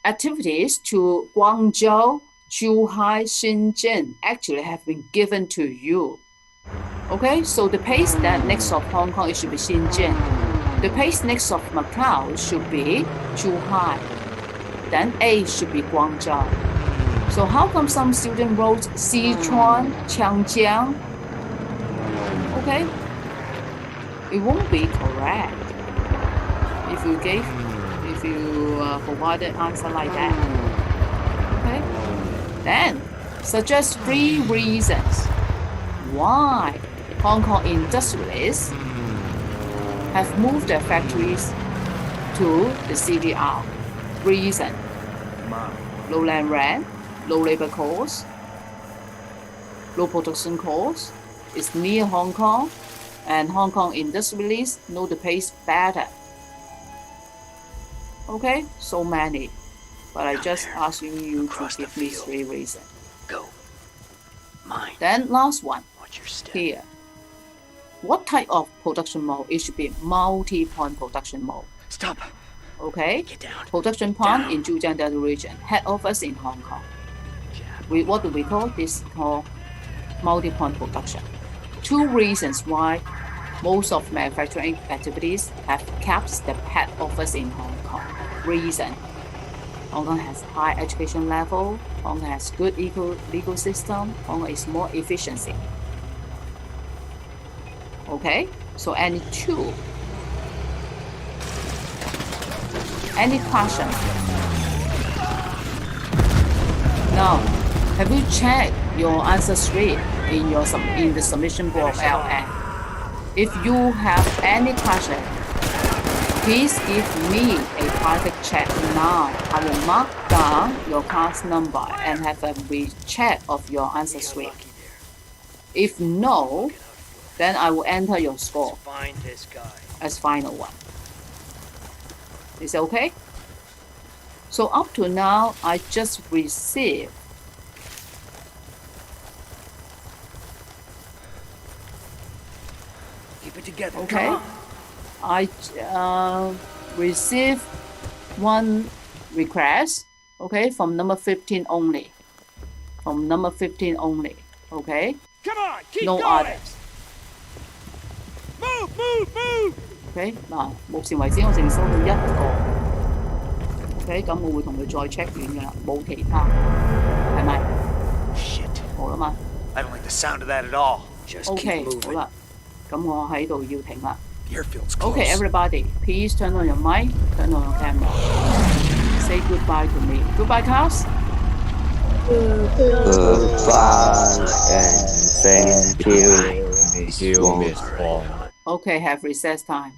activities to Guangzhou, Zhuhai, Shenzhen actually have been given to you. Okay, so the place that next of Hong Kong, it should be Shenzhen. The place next of Macau should be Zhuhai. Then A should be Guangzhou. So how come some student wrote Sichuan, Changjiang? Okay, it won't be correct if you provided answer like that. Okay, then suggest 3 reasons why Hong Kong industrialists have moved their factories to the CDR. Reason: low land rent, low labor costs, low production costs, it's near Hong Kong, and Hong Kong industrialists know the place better. Okay, so many, but I just asking you to give me 3 reasons. Go. Mine. Then last one, Watch your step. here. What type of production mode? It should be multi-point production mode. Stop. Okay, Get down. production plant in Zhujiang Delta region, head office in Hong Kong. What do we call this? Called multi-point production. 2 reasons why most of manufacturing activities have kept the head office in Hong Kong. Reason: Hong Kong has high education level, Hong Kong has good legal system, Hong Kong is more efficiency. Okay, so any 2. Any question? Now, have you checked your answer sheet in the submission board LN? If you have any question, please give me a private chat now. I will mark down your class number and have a recheck of your answer sheet. If no, then I will enter your score Find this guy. as final one. Is it okay? So up to now, I just received Keep it together. okay. Come on. I received 1 request, okay, from number 15 only. From number 15 only, okay? Come on. Keep No going. others. Move. OK 嗱，目前為止我淨收到1個。OK， 咁我會同佢再 check 完㗎啦，冇其他，係咪？ Shit. 好啦嘛 I don't like the sound of that at all. Just？OK， keep 好 moving. 啦，咁我喺度要停啦。 The airfield's close. OK, everybody, please turn on your mic, turn on your camera. Say goodbye to me. Goodbye, class. Goodbye and thank you, Miss Wong. OK, have recess time.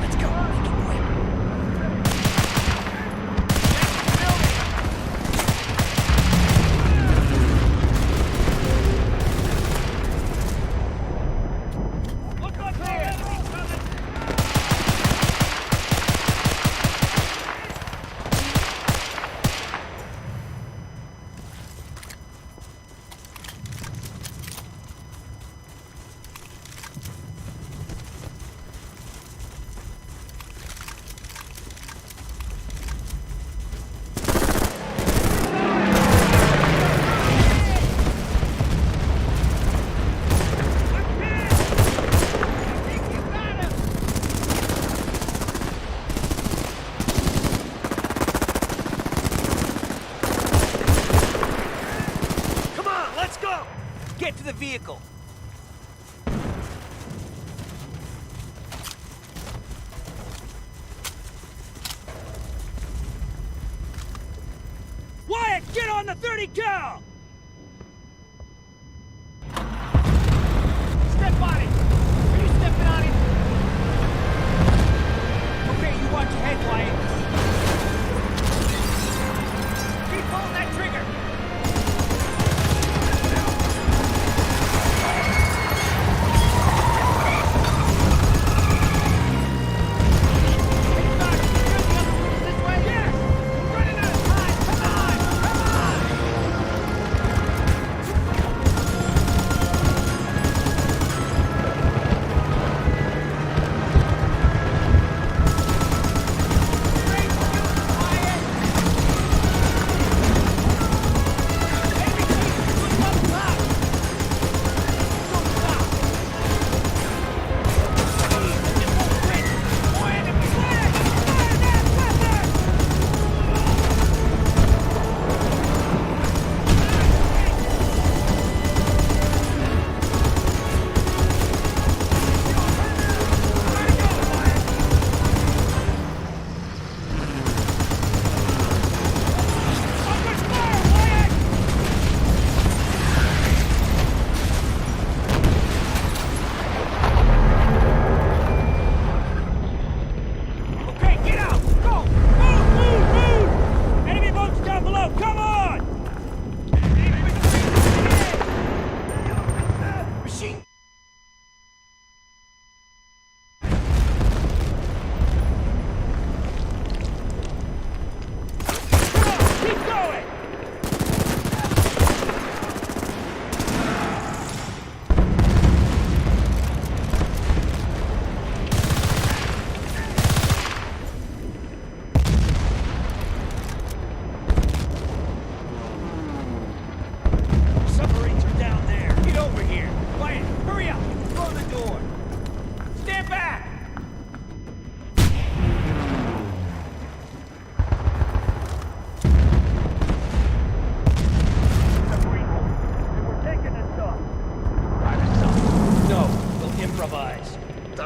Let's go. Make it quick. Look up there. Come on, let's go. Get to the vehicle. Wyatt, get on the 30 cal! Step on it! Are you stepping on it? Okay, you watch your head, Wyatt. Keep holding that trigger!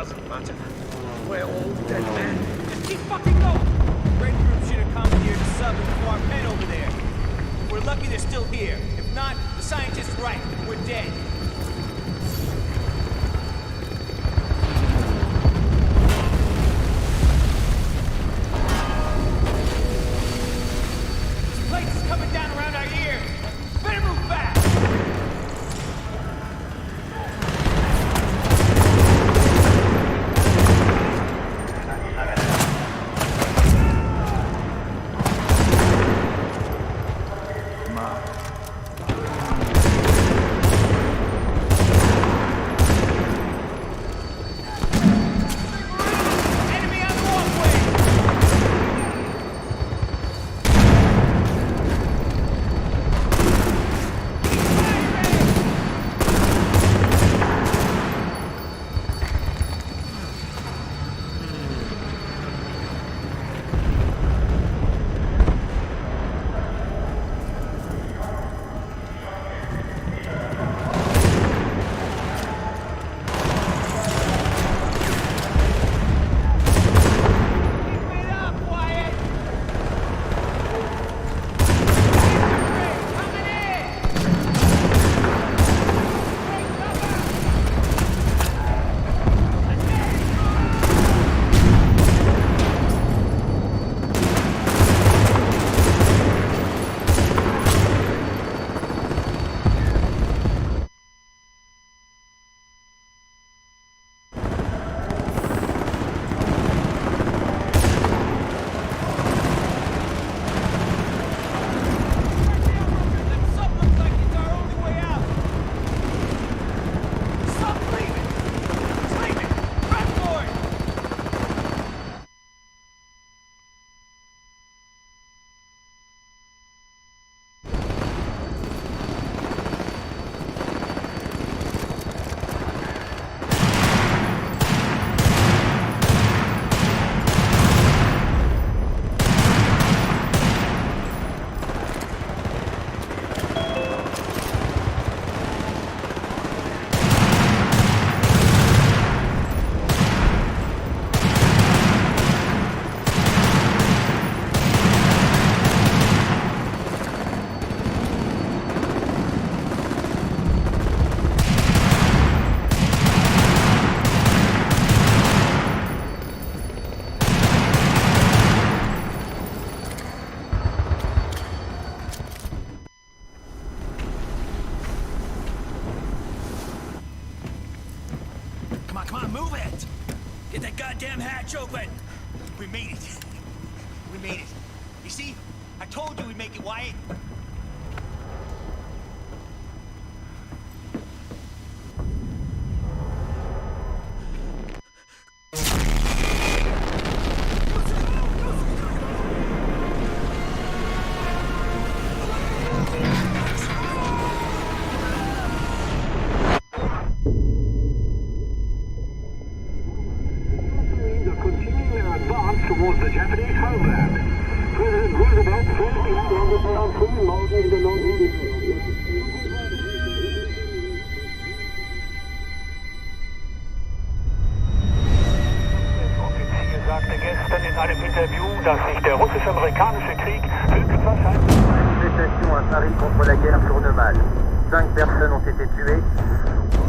doesn't matter. We're all dead men. Just keep fucking going! Red Group should have commandeered the sub and far pen over there. We're lucky they're still here. If not, the scientist's right. We're dead. This place is coming down around our ears. Better move fast! Enemy on the walkway! Keep it up, Wyatt! Coming in! Take cover! That sub looks like it's our only way out. Sub's leaving! It's leaving! Run for it! Come on, move it! Get that goddamn hatch open! We made it. We made it. You see? I told you we'd make it, Wyatt. are continuing their advance towards the Japanese homeland. President Roosevelt says the Atlantic Monsoon mounted in the northeast. Offizier sagte gestern in einem Interview, dass sich der russisch-amerikanische Krieg höchstwahrscheinlich... Manifestation à Paris contre la guerre tourne-mal. 5 personnes ont été tuées.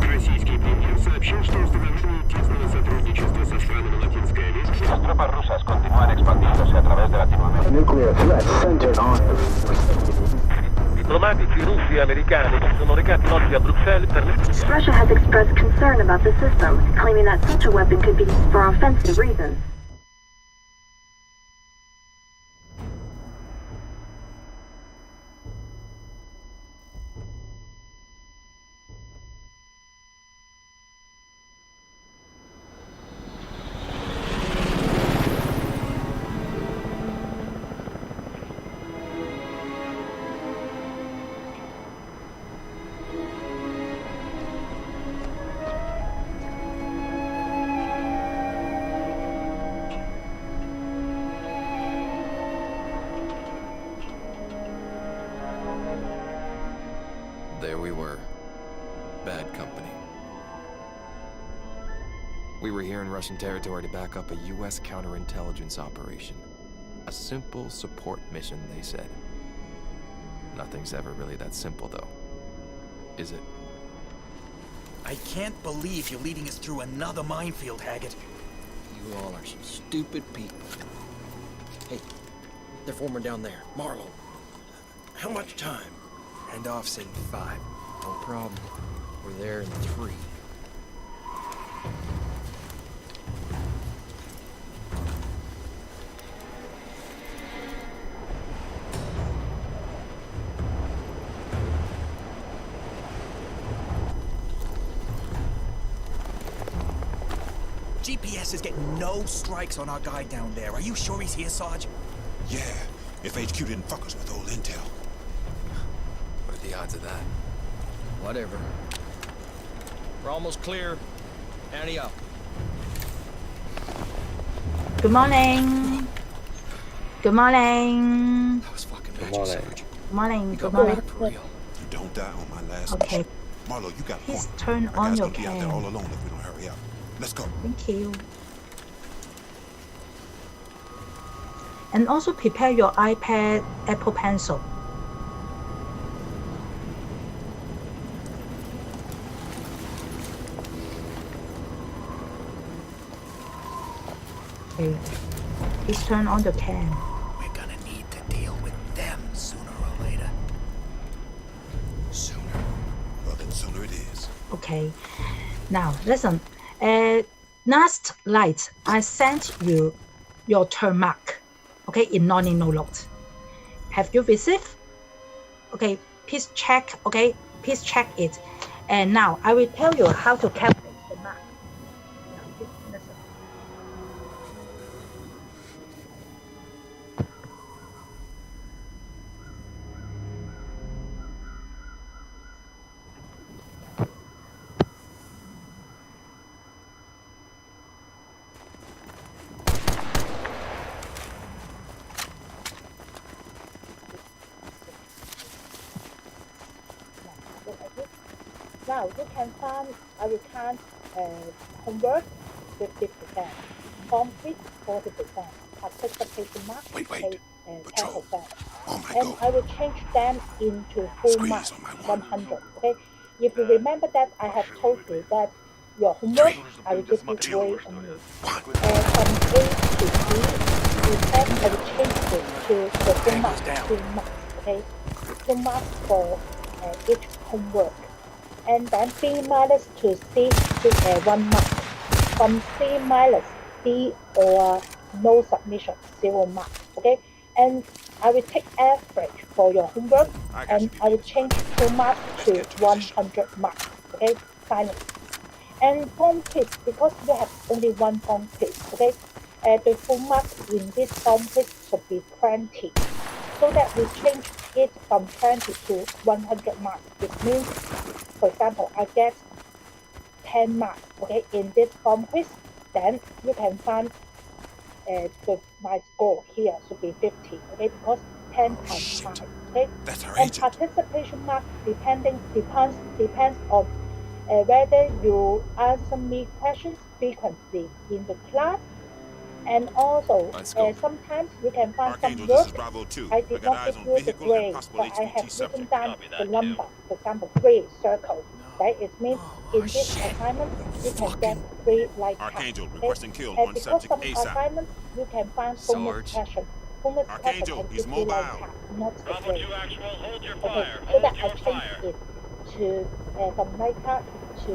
Российский премьер сообщил, что установили тесное сотрудничество со странами Латинской Америки. Las tropas rusas continúan expandiéndose a través de Latinoamérica. Nuclear threat centered on... Diplomatici russi e americani si sono recati oggi a Bruxelles per le... Russia has expressed concern about the system, claiming that such a weapon could be used for offensive reasons. We were here in Russian territory to back up a U.S. counterintelligence operation. A simple support mission, they said. Nothing's ever really that simple, though. Is it? I can't believe you're leading us through another minefield, Haggett. You all are some stupid people. Hey, they're forming down there. Marlowe. How much time? Handoff's in 5. No problem. We're there in 3. GPS is getting no strikes on our guy down there. Are you sure he's here, Sarge? Yeah, if HQ didn't fuck us with old intel. What are the odds of that? Whatever. We're almost clear. Ante up. Good morning. Good morning. That was fucking Good magic, morning. Sarge. Good morning. We Good got morning. back for real. Don't die on my last Okay. mission. Marlowe, you got a Please point. turn Our on guys your gonna be out there cam. all alone if we don't hurry up. Let's go. Thank you. And also prepare your iPad, Apple Pencil. Okay. Please turn on the cam. We're gonna need to deal with them sooner or later. Sooner. Well, then sooner it is. Okay. Now listen. Last night I sent you your term mark. Okay, in no note. Have you received? Okay, please check. Okay, please check it. And now I will tell you how to calculate the mark. Now, please listen. Now you can find, I will count homework 50%, complete 40%, participation mark Wait. 10%. Oh my And God. I will change them into full Squeeze marks, on my 100. Okay. If you remember that I have told you that your homework, I will give you grade only. And from A to B, you have I will change it to the full marks, 2 marks. Okay. 2 marks for each homework. And then B minus to C to 1 mark. From C minus, D or no submission, 0 mark. Okay, and I will take average for your homework, and I will change 2 marks to 100 marks. Okay, finally. And form quiz, because you have only 1 form quiz. Okay, the full marks in this form quiz should be 20. So that we change it from 20 to 100 marks. It means, for example, I get 10 marks, okay, in this form quiz, then you can find my score here should be 50, okay, because 10 times 5, okay. That's our And agent. participation mark depends on whether you answer me questions frequently in the class. And also, sometimes you can find Archangel, some this work. is Bravo 2. I I did got not eyes give on you the vehicle and grade, possible but I HVT have written subject. down the number. For example, 3 circle. Right? It means in this assignment you can get 3 like Archangel, okay? requesting kill And on because subject some ASAP. assignments you can find bonus Sarge. question. Bonus Archangel, question he's and give you like mobile. tap, not the Bravo grade. 2 actual, hold your Okay, fire. so that Hold I your change fire. it to from light card to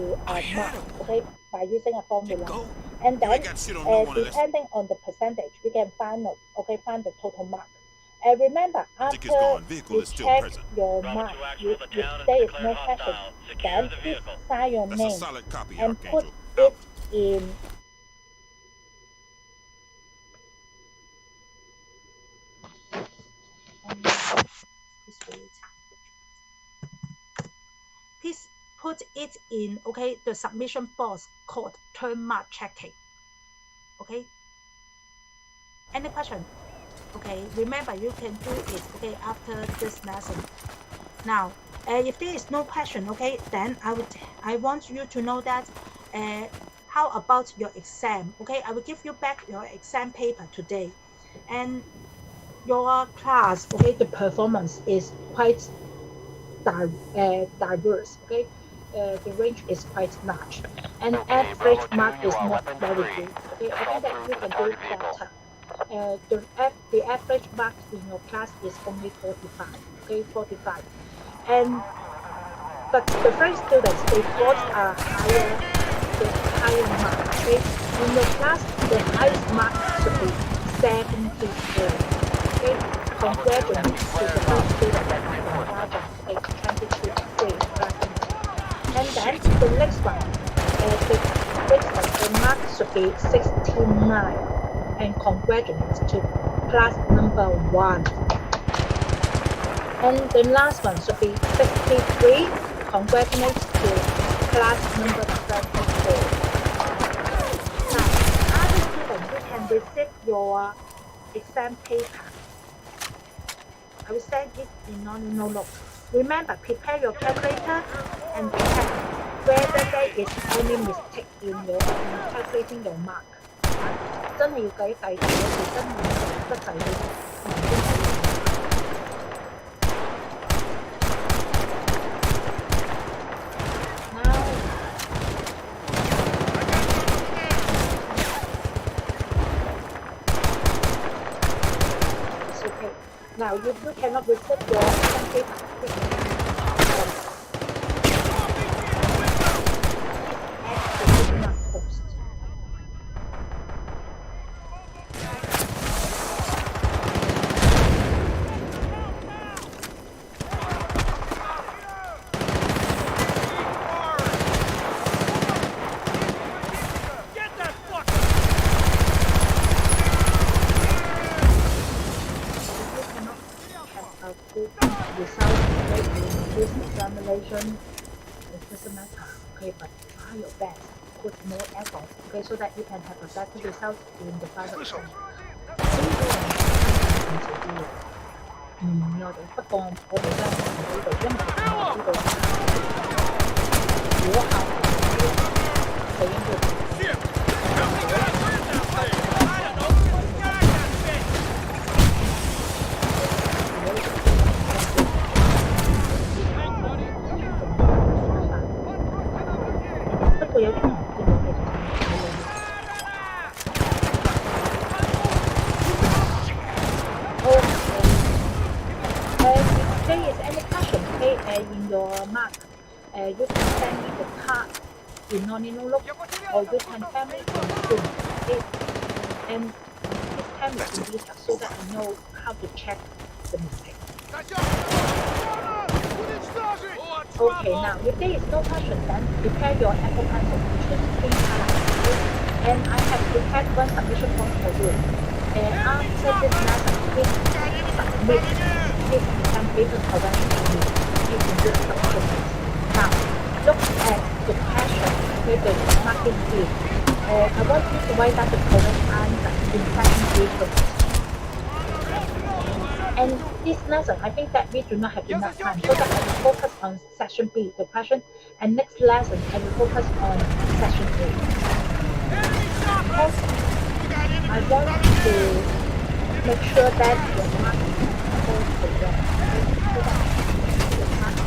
mark, okay, by using a formula. And You then ain't got shit on no one unless... depending on the percentage, you can find the total mark. Remember, Ticket's after gone. Vehicle you is still check present. your Bravo mark, 2 actual, the if town is there is declared no question, hostile. then Secure the please vehicle. sign your That's a name solid copy, and put Archangel. it Out. in. Please put it in, okay, the submission box called term mark checking. Okay. Any question? Okay, remember you can do it, okay, after this lesson. Now, if there is no question, okay, then I want you to know that how about your exam? Okay, I will give you back your exam paper today. And your class, okay, the performance is quite diverse, okay? The range is quite large. And average mark is not very good, okay? I think that you can do better. The average mark in your class is only 45, okay, 45. And but the first students they got a higher mark, okay? In your class, the highest mark should be 73. Okay, congratulations to the first student that I can imagine, okay, 23 bracket. And then the next one, the mark should be 69. And congratulations to class number 1. And the last one should be 63. Congratulations to class number 24. Now, other students, you can receive your exam paper. I will send it in note. Remember, prepare your calculator and check whether there is any mistake in your calculating your mark. 真係要計計，有時真係得滯嘅。Now, if you cannot receive your exam paper, post. Examination, it doesn't matter, okay, but try your best, put more effort, okay, so that you can have a better result in the final exam. 我哋不過我哋真係唔知道，因為我唔知道如果考評就應該in your mark, you can send me the card in nominal look, or you can tell me in Zoom, okay? And please tell me in detail so that I know how to check the mistake. Okay, now if there is no question, then prepare your Apple Pencil submission and I have prepared one submission form for you. And after this lesson, please submit this exam paper correction to me. You can do submission. Now, look at the question with the marking field. I want you to write down the correct answer in section A first. And this lesson, I think that we do not have enough time, so that I will focus on section B, the question, and next lesson I will focus on section A. Because I want to make sure that your mark is all correct. So that your mark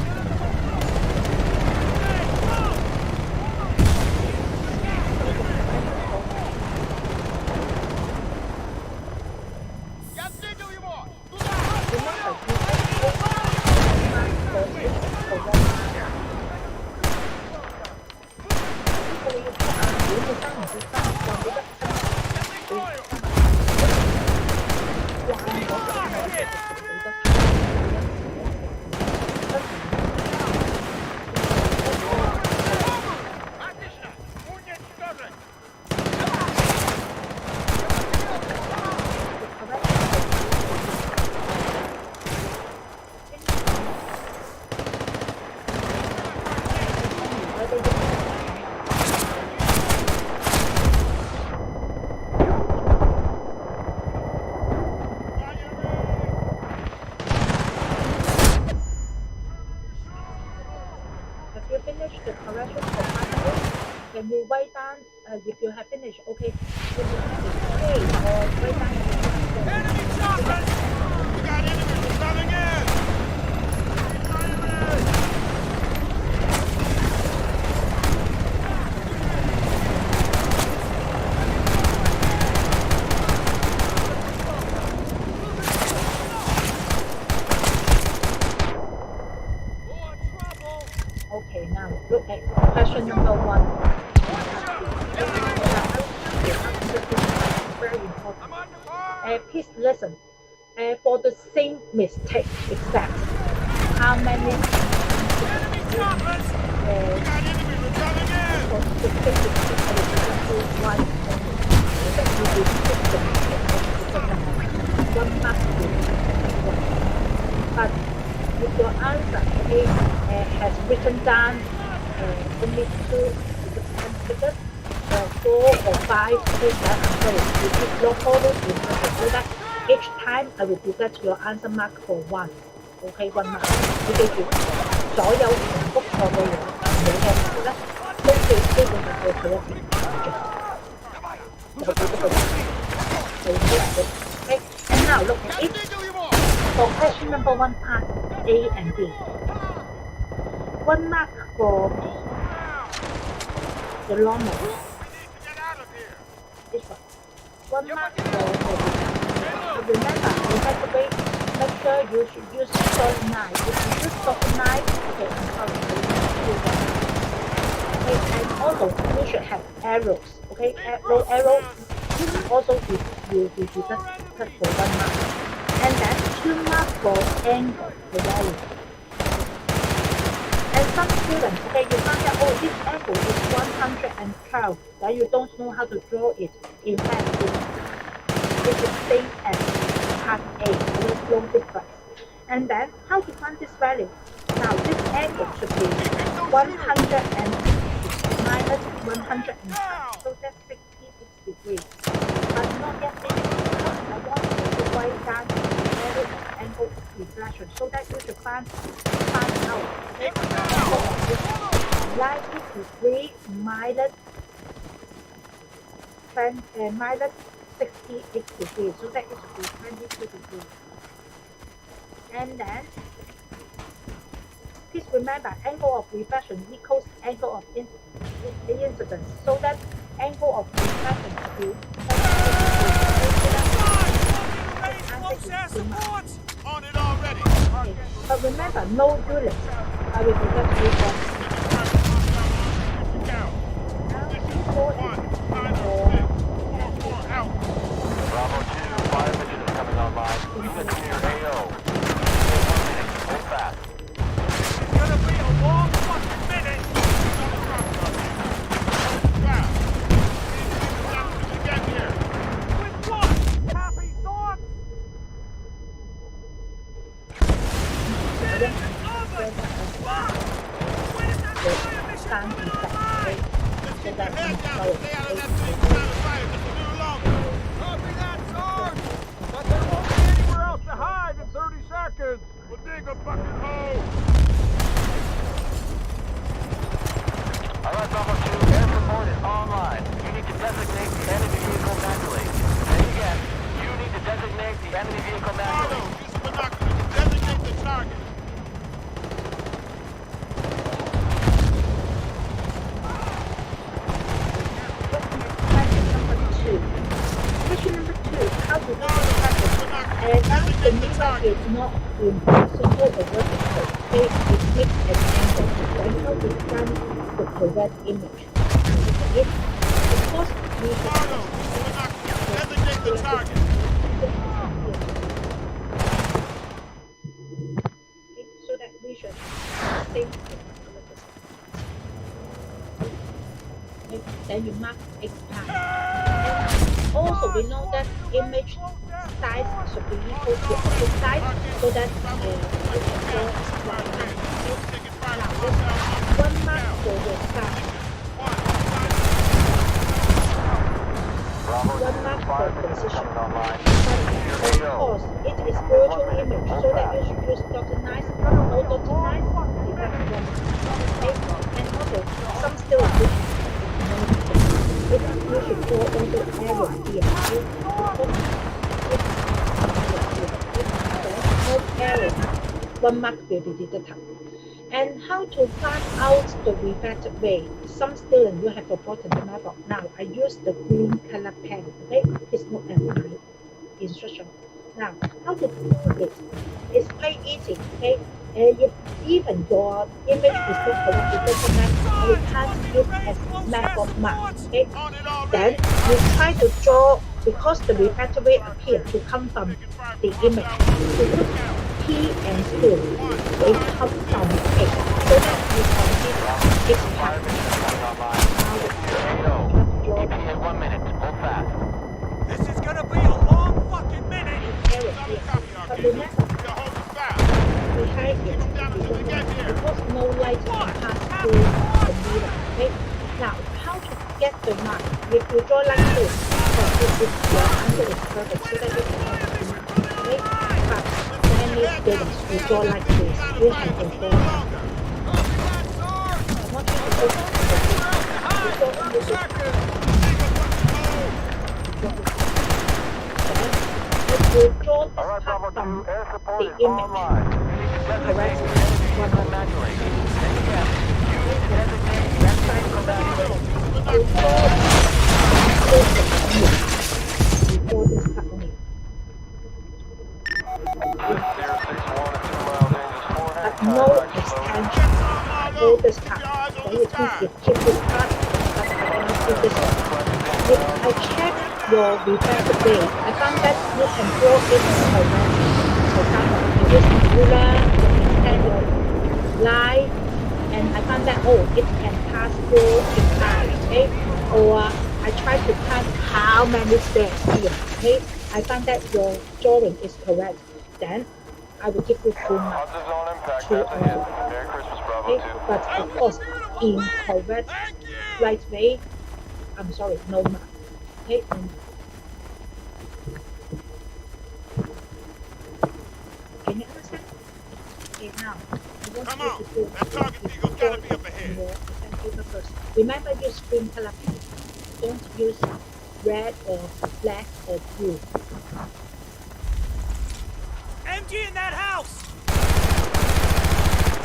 if you have finished, okay, if you have it, or write down your Enemy choppers! We got enemies coming in! Okay, now look at question number 1. Very important. Please listen. For the same mistake, exact. How many? For the same mistake, one mark. But if your answer has written down only 2 figures, 4 or 5, please that answer is not follow in so that each time I will deduct your answer mark for 1. Okay, 1 mark. 你記住，所有重複錯嘅嘢，你嘅咧都要基本上要佢一次Okay, and now look at it. For question number 1 part A and B. 1 mark for the normal. This one. 1 mark for remember, you have to make sure you should use soft knife. If you use soft knife, okay, I'm sorry, okay, and also you should have arrows. Okay, arrow also you just for 1 mark. And then 2 marks for angle, the value. And some students, okay, you find out, oh, this angle is 112, then you don't know how to draw it. In fact, it is same as part A, there is no difference. And then, how to find this value? Now, this angle should be 100 minus 100, so that's 66 degrees. But not yet finished, because I want you to write down the value of angle of reflection, so that you should find out. Okay? 90 degrees minus 68 degrees, so that it should be 22 degrees. And then, please remember, angle of reflection equals angle of incidence, so that angle of reflection should be 22 degrees. On it already! Okay. But remember, no units. I will deduct you from Bravo 2, fire mission is coming online. Unit to your AO. Hold fast. It's gonna be a long fucking minute! Get here! With what? Happy thoughts? stand in fact, so that Head down and stay out of that thing line of fire just a little longer. Copy that, Sarge! But there won't be anywhere else to hide in 30 seconds! We'll dig a bucket hole! Alright, Bravo 2, air support is online. You need to designate the enemy vehicle manually. And again, you need to designate the enemy vehicle manually. Use the binoculars to designate the target. Question number 2, how to do the target? And now the mirror is not in horizontal or vertical. It makes an angle. Then how to scan the correct image? Of course, we have designate the target. Okay, so that we should save it. Okay, then you mark X time. Also, we know that image size should be equal to object size, so that you can draw right now. Now, one mark for your sky. One mark for position. But of course, it is virtual image, so that you should use dotted lines. No dotted lines, that's one. Okay? And also, some still you should draw all the arrows here, okay? Because no arrow, one mark will be deducted. And how to find out the reverted way? Some students will have forgotten the method. Now I use the green color pen, okay? It's not my instruction. Now, how to do it? It's quite easy, okay? If even your image is not correct, it doesn't matter. I will pass it as method mark, okay? Then you try to draw, because the refracted ray appears to come from the image. You put P and Q, they come from it, so that you can see its pattern. EP in 1 minute. Hold fast. This is gonna be a long fucking minute. But remember, behind it, because no light can pass through the mirror, okay? Now, how to get the mark? If you draw like this, this is your angle is perfect, so that you can have the mark, okay? But many students who draw like this, you have to draw. I want you to open the if you draw this part from the image, correct? Manually. And again, you need to designate the vehicle manually. You draw this part only. But no extension. Hold this part. Then you please keep this part, but I cannot do this one. If I check your refracted way, I found that you can draw it correct. For example, if you use the ruler, you extend your line, and I found that, oh, it can pass through its eye, okay? Or I try to count how many steps here, okay? I found that your drawing is correct. Then I will give you 2 marks. 2 only. Okay? But of course, incorrect right way, I'm sorry, no mark. Okay? Can you understand? Okay, now I want you to do that target eagle gotta be up ahead. First. Remember, use green color pen. Don't use red or black or blue. MG in that house!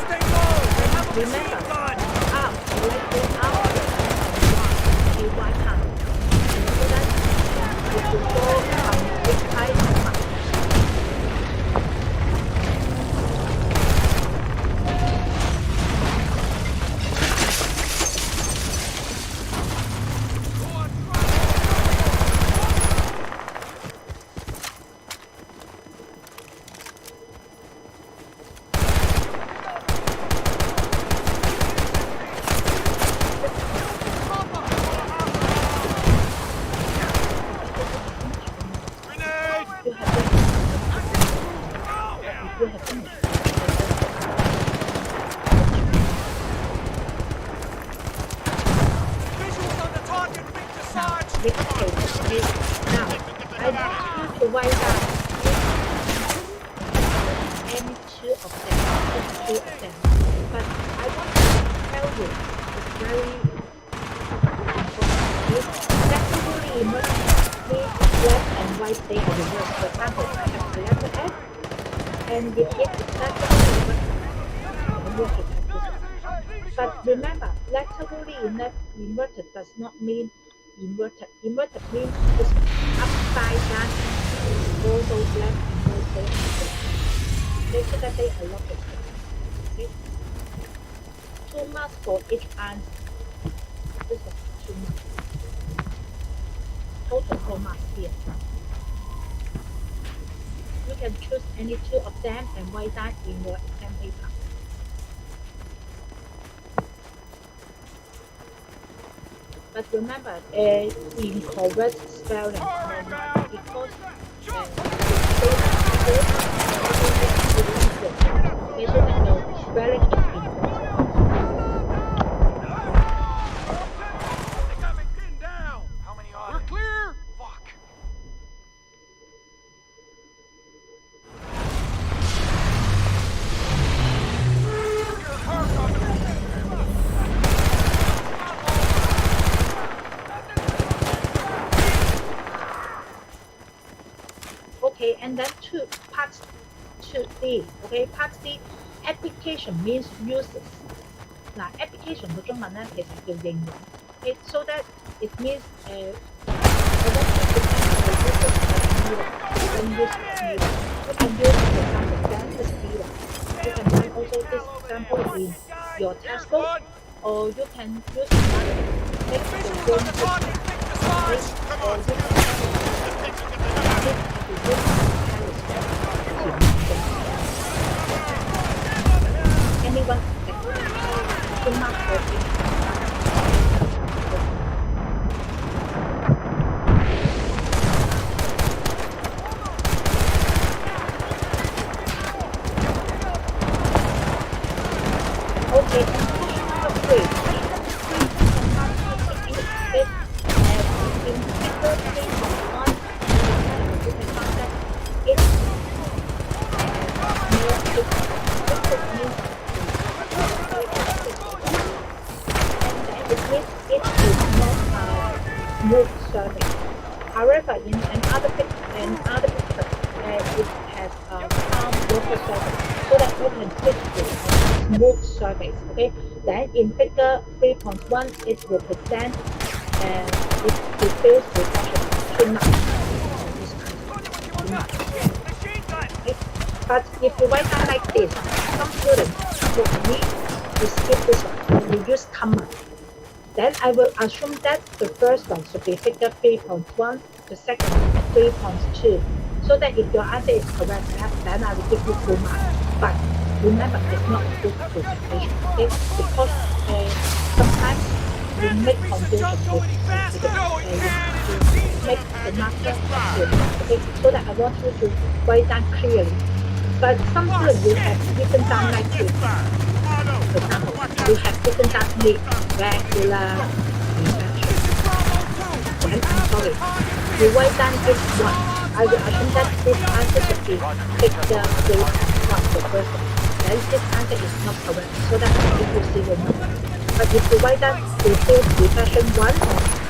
Stay low! They have a machine gun! Out, let go out. Okay, one hand. Remember that? You should go which eye and mark. But remember, laterally inverted does not mean inverted. Inverted means it's upside down. All those left and those right. Okay, so that they are locked. Okay. 2 marks for each answer. This is 2 marks. Total 4 marks here. You can choose any 2 of them and write that in your exam paper. But remember, incorrect spelling because they should know spelling is important. We're clear! Fuck! Okay, and then part 2D. Okay, part D application means uses. 嗱 application 嘅中文咧其實叫應用。Okay, so that it means I want to present the uses of mirror. You can use for example dentist mirror. You can find also this example in your textbook, or you can use it to make the room look nice. Okay, or you can anyone can mark for okay, and question number 3. Question number 3 in figure 3.1, you can find that it it is not a smooth surface. However, in another picture, it has a calm water surface, so that you can switch to a smooth surface. Okay. Then in figure 3.1, it represents it refers to pressure. Okay. But if you write down like this, some students would need to skip this one and you use comma. Then I will assume that the first one should be figure 3.1, the second one 3.2. So that if your answer is correct, then I will give you full marks. But remember, it's not a good presentation, okay? Because sometimes you make confusion with you have to make the marker accurate, okay? So that I want you to write down clearly. But some students will have written down like this. For example, we have written down regular reflection. Then I'm sorry, you write down this one. I will assume that this answer should be figure 3.1, the first one. Then this answer is not correct, so that I give you 0 number. But if you write down diffuse reflection 1,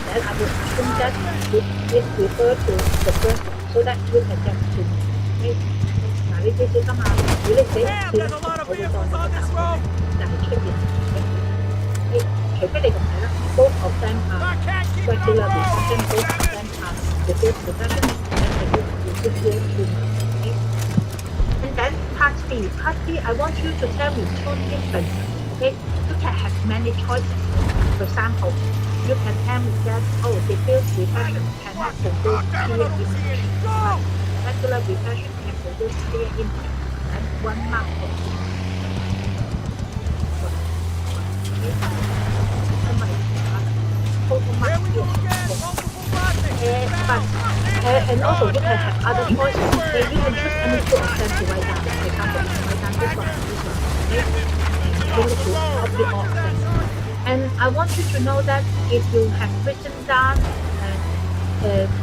then I will assume that it refers to the first one, so that you can get 2 numbers. Okay? 嗱，你至小心下，如果你寫一次咧，我會當你個答案就係出現嘅。除非你咁睇啦 ，both of them are regular reflection, both of them are diffuse reflection, then I will give you 2 marks. Okay? And then part B. Part B, I want you to tell me 2 differences. Okay? You can have many choices. For example, you can tell me that diffuse reflection cannot produce clear image, but regular reflection can produce clear image, and 1 mark for each. Total mark here. And also you can have other choices. Okay? You can choose any 2 of them to write down. For example, you can write down this one and this one. Okay? And you need to copy all of them. And I want you to know that if you have written down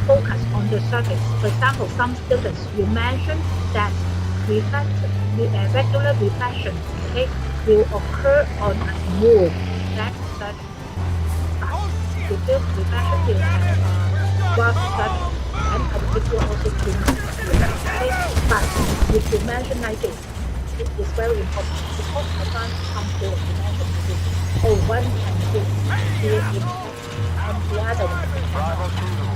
focus on the surface. For example, some students, you mentioned that regular reflection, okay, will occur on a smooth flat surface. But diffuse reflection will have a rough surface. And I will give you also 2 marks here. Okay? But if you mention like this, it is very important because I find some students you mention like this. One can do clear image, and the other one cannot.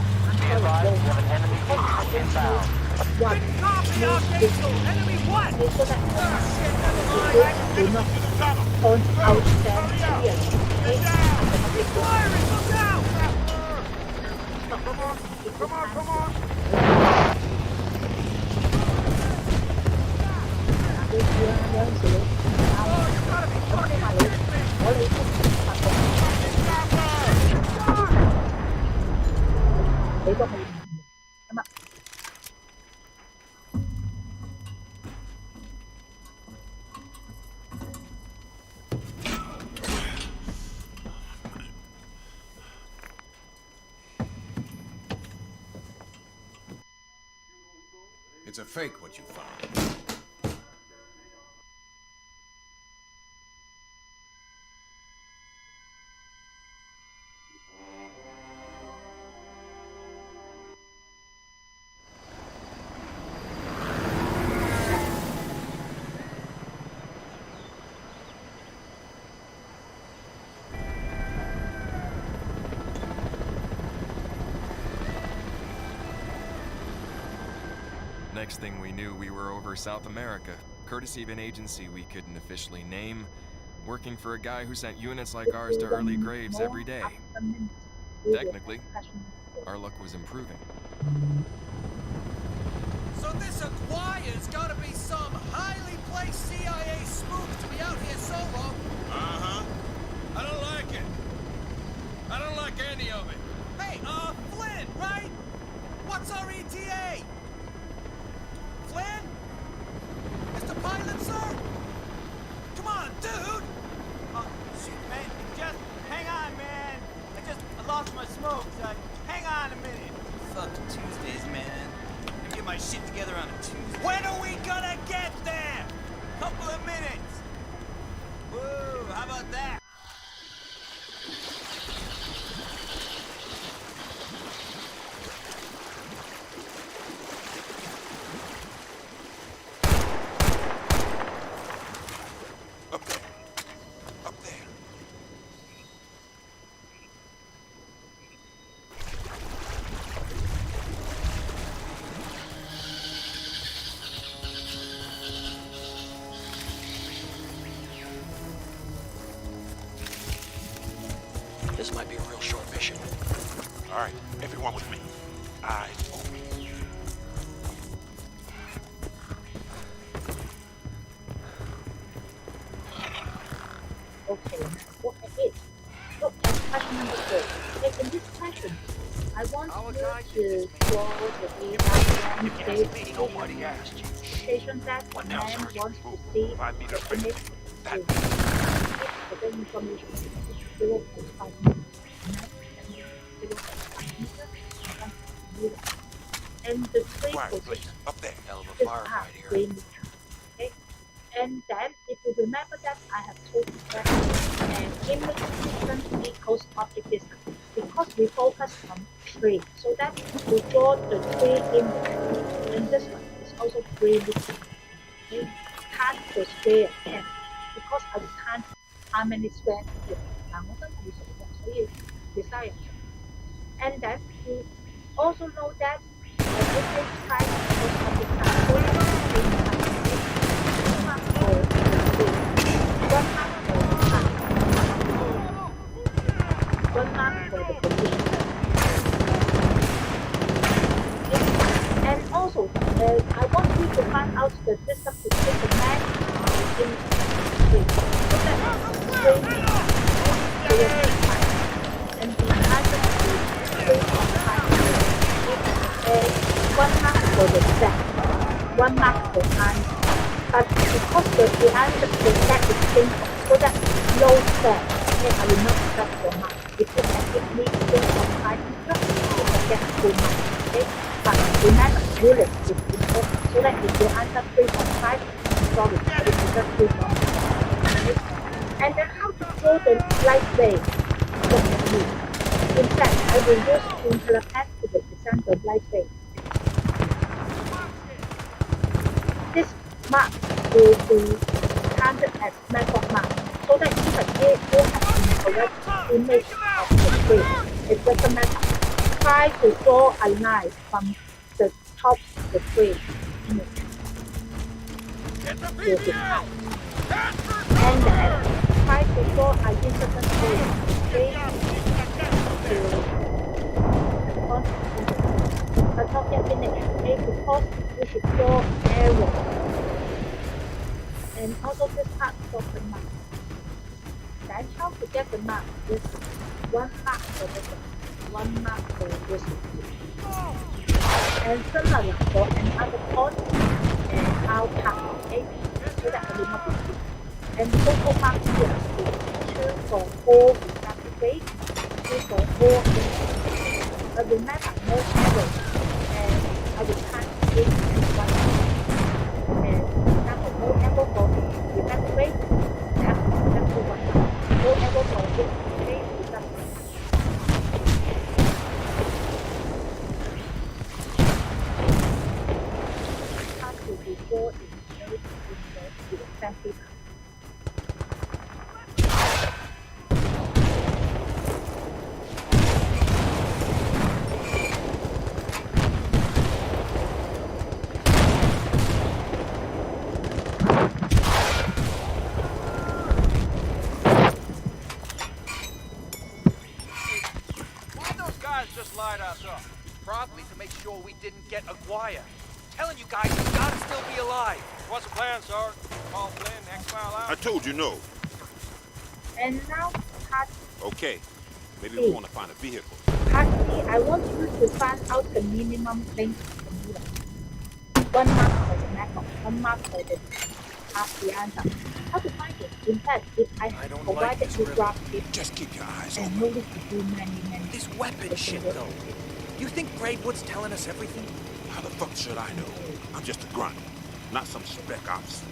One means different. So that do not point out them clearly. Okay? It's a fake, what you found. Next thing we knew, we were over South America, courtesy of an agency we couldn't officially name, working for a guy who sent units like ours to early graves every day. Technically, our luck was improving. So this Aguaya's gotta be some highly placed CIA spook to be out here solo. Uh-huh. I don't like it. I don't like any of it. Hey, Flynn, right? What's our ETA? Flynn? Mr. Pilot, sir? Come on, dude! Shoot, man, just hang on, man. I lost my smoke, so hang on a minute. Fucking Tuesdays, man. I get my shit together on a Tuesday. When are we gonna get there? Couple of minutes. Woo, how about that? This might be a real short mission. All right, everyone with me. Eyes open. Okay, now what I did. Look at question number 4. Okay, in this question, I want you to draw the station that the man wants to see the image the information is 0.5 meters, and the three positions just are way meters. Okay? And then, if you remember that I have told you that an image distance equals object distance, because we focus on tree, so that we draw the tree image, and this one is also 3 meters. Okay? Count the square 10, because I will count how many squares here. And then you also know that the image size equals object size. So you have to one mark for the tree, one mark for the time, one mark for the position. Okay. And also, I want you to find out the distance between the man in the tree. So that 3 meters. And the other is 3.5 meters. One mark for the set, one mark for answer. But because the answer for set is simple, so that no set, okay, I will not set for mark. If you can give me 3.5 meters, you can get 2 marks. Okay? But remember, unit is important, so that if you answer 3.5, sorry, it is just 3.5. Okay? And then how to draw the light wave? In fact, I will use interlapath to represent the light wave. This mark will be counted as method mark, so that even if you have incorrect image of the tree, it doesn't matter. Try to draw a line from the top of the tree image to the top. And then try to draw a incident area, okay? But not yet finished, okay? Because we should draw arrow. And also this part of the mark. Then how to get the mark? This one mark for this one, one mark for this. And similarly for another point and our part, okay? So that I will not repeat. And the total mark here is 2 for 4 without weight, 2 for 4 but remember, no error, and I will count 8 and 1. And for example, no error for without weight, that's 1. No error for weight without weight. How to before in the exam paper. us up. Probably to make sure we didn't get Aguirre. Telling you guys, you gotta still be alive. What's the plan, Sarge? Call Flynn, X-File out? I told you no. And now, part Okay. Maybe C. we want to find a vehicle. Part C, I want you to find out the minimum length of the needle. 1 mark for the method, 1 mark for the answer. How to find it? In fact, if I don't provided like you this graph it Just keep your eyes and open. no need to do many. This weapon shit, though. You think Gravewood's telling us everything? How the fuck should I know? I'm just a grunt, not some spec ops.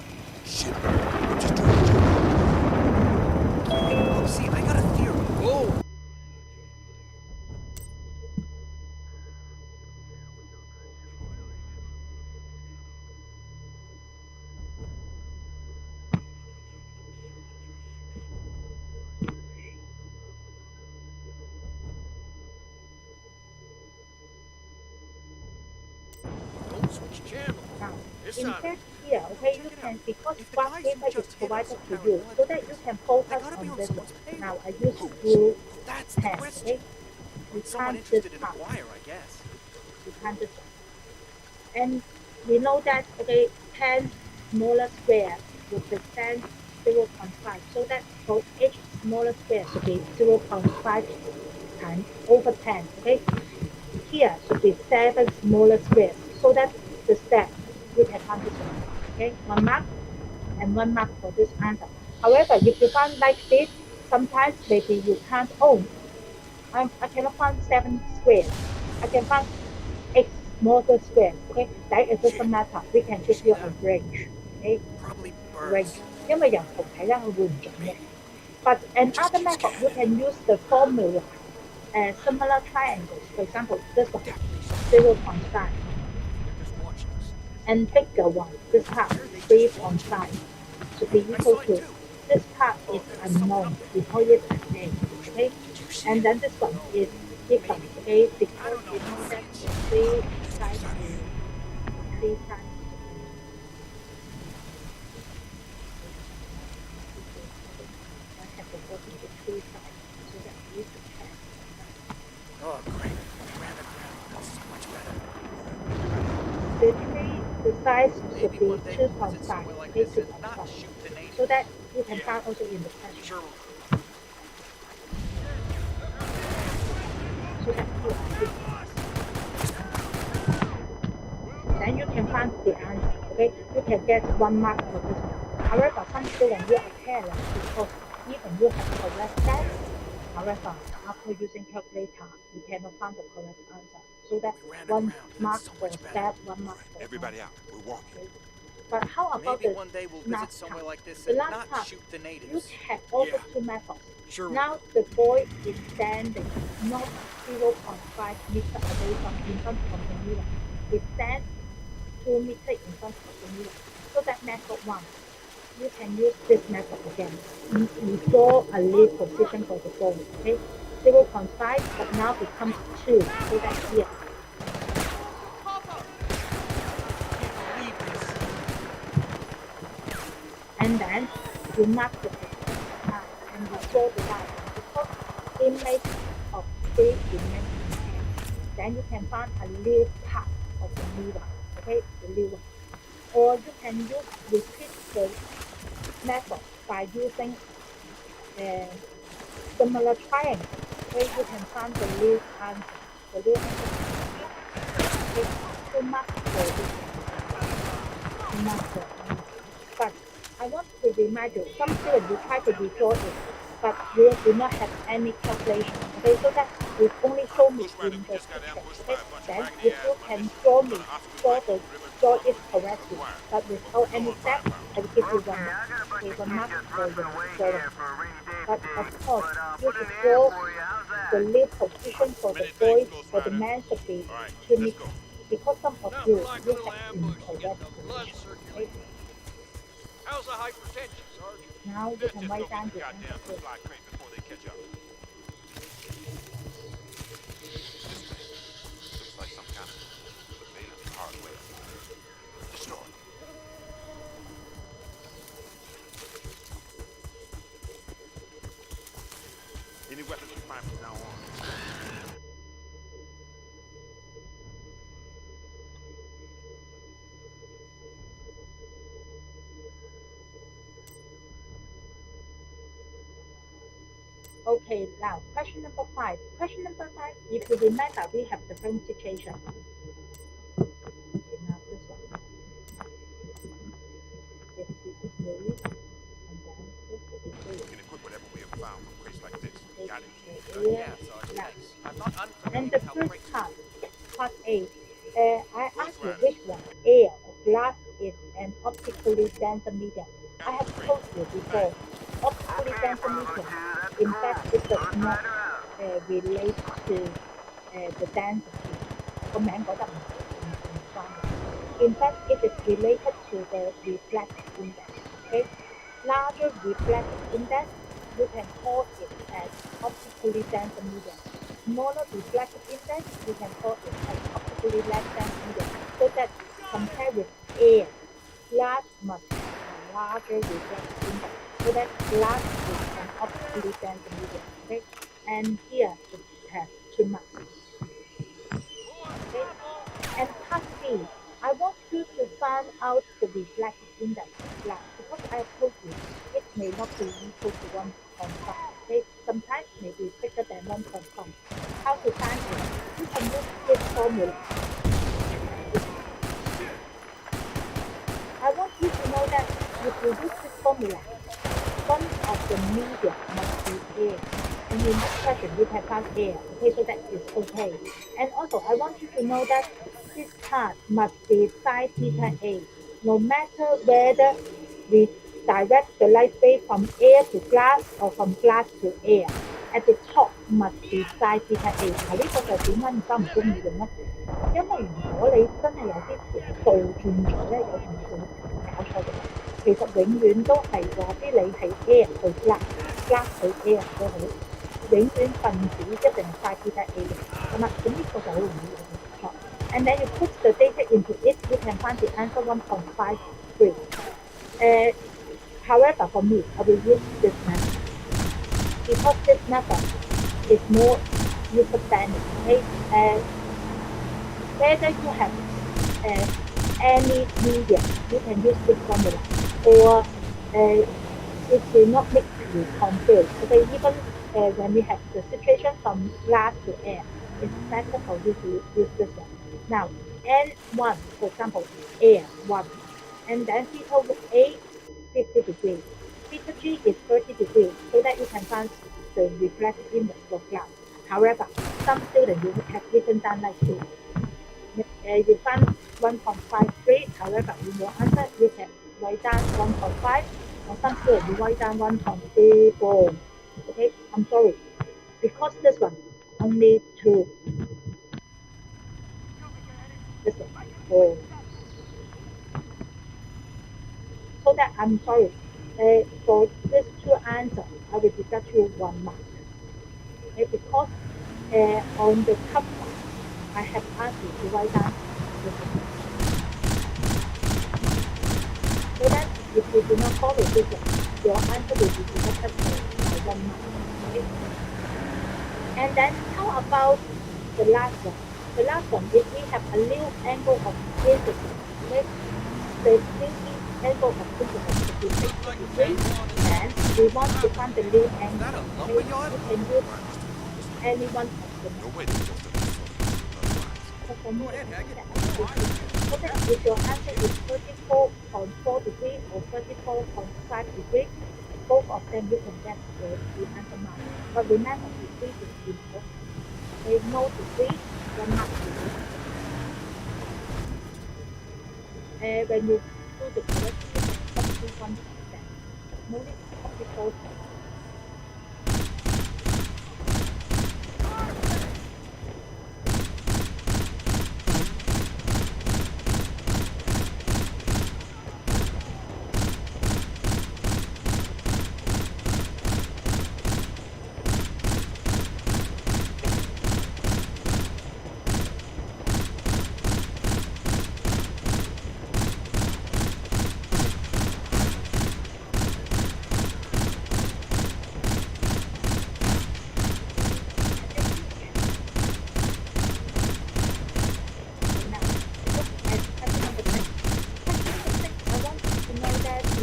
Shit. I'm just doing a job. Oh, see, I got a theory. Whoa! Don't switch channel. Now, This in time. fact here, okay, you can, because If the graph guys data who is just hit us provided are to you, paranoid, so that you can focus gotta be on on this someone's one. payroll. Now, I use blue That's the pen, question. okay? You Someone can't this interested in part. Aguirre, I guess. You can't this one. And we know that, okay, 10 smaller square would represent 0.5. So that for each smaller square should be 0.5 times over 10, okay? Here should be 7 smaller squares. So that the step, you can find this one, okay? 1 mark and 1 mark for this answer. However, if you find like this, sometimes maybe you can't own. I cannot find 7 squares. I can find 8 smaller squares. Okay, that it doesn't matter. We can give you a range. Okay, Probably range. birds. 因為人同睇咧，佢會唔準嘅。But another method, you can use the formula, similar triangles. For example, this one, 0.5, and bigger one, this part, 3.5, should be equal to this part is unknown. We call it a name. Okay, and then this one is given. Okay, because we know that the 3 sides is 3 sides. I have to go to the 3 sides so that we can. Oh, great. Grab it. This is much better. The size should Maybe be one day we'll visit 2.5. somewhere like Okay, this and not 2.5. shoot the natives. So that you can find also in the question. Sure. So that you are good. Then you can find the answer. Okay, you can get 1 mark for this one. However, some students you are careless because even you have correct that. However, after using calculator, you cannot find the correct answer. So that 1 mark for step, 1 mark for Everybody answer. out. We're walking. Okay. But how about Maybe the one day we'll visit last somewhere part? like this The and last not part, shoot the you natives. have also Yeah. 2 methods. Sure. Now the boy is standing not 0.5 meters away from in front of the mirror. He stands 2 meters in front of the mirror. So that method 1. You can use this method again. You draw a lead position for the ball. Okay, 0.5, but now becomes 2. So that's here. And then you mark the line and you draw the line because image of 3 dimensions. Then you can find a little part of the mirror. Okay, the little one. Or you can repeat the method by using similar triangles. Okay, you can find the little answer. The little answer is 2 marks for this one. 2 marks for answer. But I want to remind you, some students will try to redraw it, but you do not have any calculation. Okay, so that you only show me in the picture. Okay, then if you can draw it correctly, but without any step, I will give you 1 mark. Okay, 1 mark for your drawing. But of course, you should draw the lead position for the boy, for the man should be 2 meters. Because some of you have incorrect position. Okay? How's the hypertension, Sarge? Now you can write down the answer. Supply crate before they catch up. Looks like some kind of surveillance hardware. Destroy. Any weapons we find from now on. Okay, now question number 5. Question number 5, if you remember, we have the same situation. Okay, now this one. 50 degrees, and then 50 degrees. We can equip whatever we have found from crates like this. Got it? Yeah, Sarge, now. thanks. I'm not unfamiliar And the with how first crates part, work. part A, I asked you which one, air or glass is an optically denser medium. I have told you before, optically denser medium, in fact, it does not relate to the density. 個名改得唔關嘅。In fact, it is related to the reflective index. Okay, larger reflective index, you can call it as optically denser medium. Smaller reflective index, you can call it as optically less dense medium. So that compare with air, glass must have a larger reflective index. So that glass is an optically denser medium. Okay, and here it has too much. Okay, and part B, I want you to find out the reflective index of glass because I have told you it may not be equal to 1.5. Okay, sometimes may be bigger than 1.5. How to find it? You can use this formula. I want you to know that if you use this formula, one of the medium must be air. And in this question, you can find air. Okay, so that is okay. And also, I want you to know that this part must be sine theta A. No matter whether we direct the light ray from air to glass or from glass to air, at the top must be sine theta A. 嗱，呢個就點解唔收唔中意用咧？因為如果你真係有啲條倒轉咗咧，有同學就會搞錯嘅。其實永遠都係話啲你係 air 去 glass 去 air 都好，永遠分子一定係 sine theta A 嘅。咁啊，咁呢個就好容易有錯。And then you put the data into it, you can find the answer 1.53. However, for me, I will use this method because this method is more user friendly. Okay? Whether you have any medium, you can use this formula, or it will not make you confused. Okay, even when we have the situation from glass to air, it's better for you to use this one. Now, N1, for example, air 1, and then theta A 50 degrees. Theta G is 30 degrees, so that you can find the reflective index for glass. However, some students will have written down like this. You find 1.53, however, in your answer, you can write down 1.5, or some students you write down 1.34. Okay, I'm sorry, because this one, only 2. This one, 4. So that I'm sorry, for these 2 answers, I will deduct you 1 mark. Okay, because on the top one, I have asked you to write down this one. So that if you do not follow this one, your answer will be deducted by 1 mark. Okay? And then how about the last one? The last one, if we have a new angle of incidence, okay? The new angle of incidence should be 60 degrees, and we want to find the new angle. Okay? You can use any one of them. No way they're supposed to be So that if your answer is 34.4 degrees or 34.5 degrees, both of them you can get the answer mark. But remember, degree is important. There is no degree, 1 mark degree. When you do the correct, you can copy 1%. No need to copy 4%.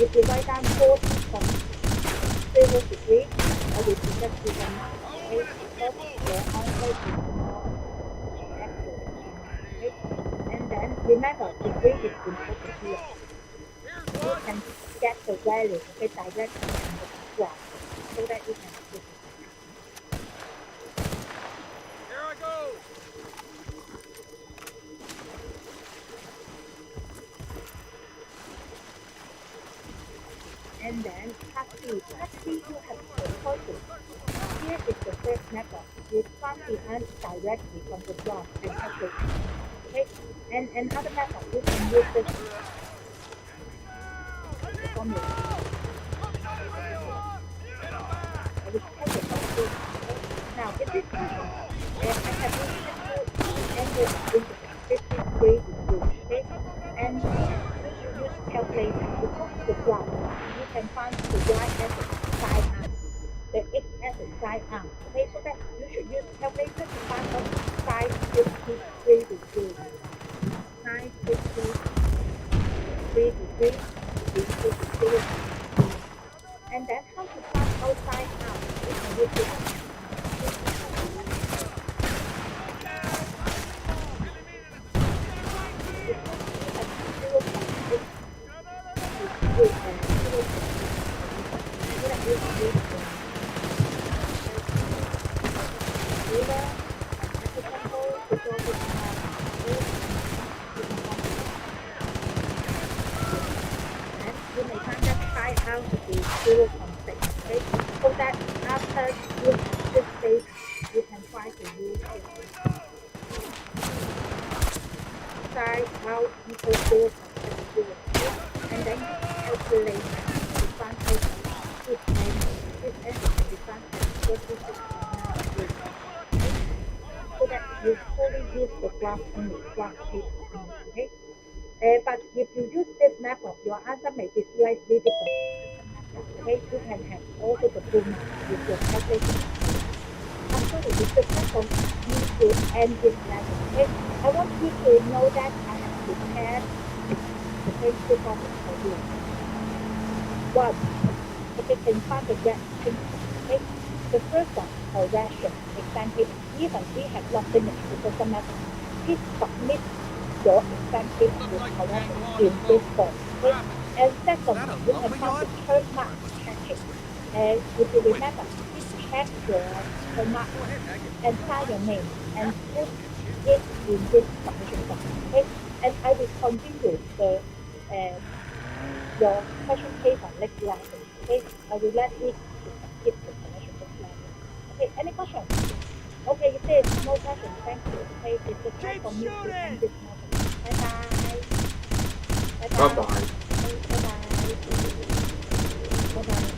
If you write down 40.0 degrees, I will just you cannot, okay, because the answer is not accurate. Okay? And then remember the grade is important here. You can get the value, okay, directly from the graph so that you can use it. Here I go! And then taxi, you have the choices. Here is the first method. You plug the ant directly from the graph and calculate. Okay? And another method, you can use this formula. I will tell you about this. Okay? Now, in this question, I have listed two angles into 53 degrees. Okay? And you should use calculator. You go to the graph. You can find the y-axis side arm, the x-axis side arm. Okay, so that you should use calculator to find out side 53 degrees. Side 53 degrees is 0. And then how to find out side arm? You can use this. You may find that side out to be 0.6, okay? So that after you have this stage, you can try to use it. Side out equals 0.60, okay? And then you calculate the front page. This angle can be found at 36.9 degrees. So that you fully use the graph only, graph paper only, okay? But if you use this method, your answer may be slightly different. Okay, you can have also the full mark with your calculation. I'm sorry, it's the method you to end this lesson. Okay, I want you to know that I have prepared the page two topics for you. One, okay, can find the red thing. Okay, the first one, correction, exam paper. Even we have not finished with the method, please submit your exam paper with correction in this form. Okay? And second, you can find the term mark checking. And if you remember, check your mark and sign your name and put it in this submission box. Okay? And I will continue your question paper next lesson. Okay? I will let you to submit the submission box lesson. Okay, any questions? Okay, if there is no question, thank you. Okay, it's the time for me to end this lesson. Bye-bye. Bye-bye. Bye-bye. Bye-bye. Bye-bye.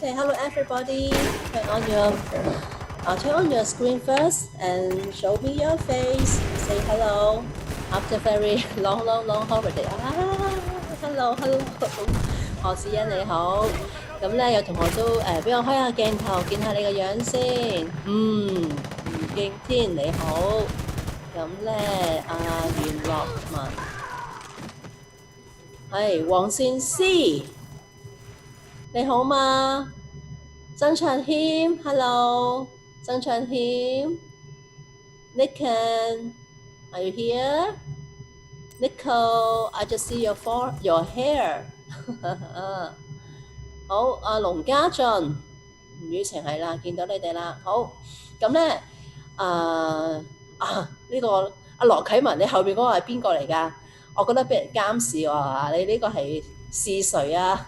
Okay, hello everybody. Turn on your screen first and show me your face. Say hello after very long holiday. Hello. 何子欣你好。咁咧有同學都俾我開下鏡頭，見下你個樣先。吳敬天你好。咁咧袁樂文係黃善思。你好嘛？曾卓謙 ，hello， 曾卓謙 ，Nicken，are you here? Nicole, I just see your hair 好，阿龍家俊、吳雨晴係啦，見到你哋啦。好，咁咧呢個阿羅啟文，你後邊嗰個係邊個嚟㗎？我覺得俾人監視喎，你呢個係是誰啊？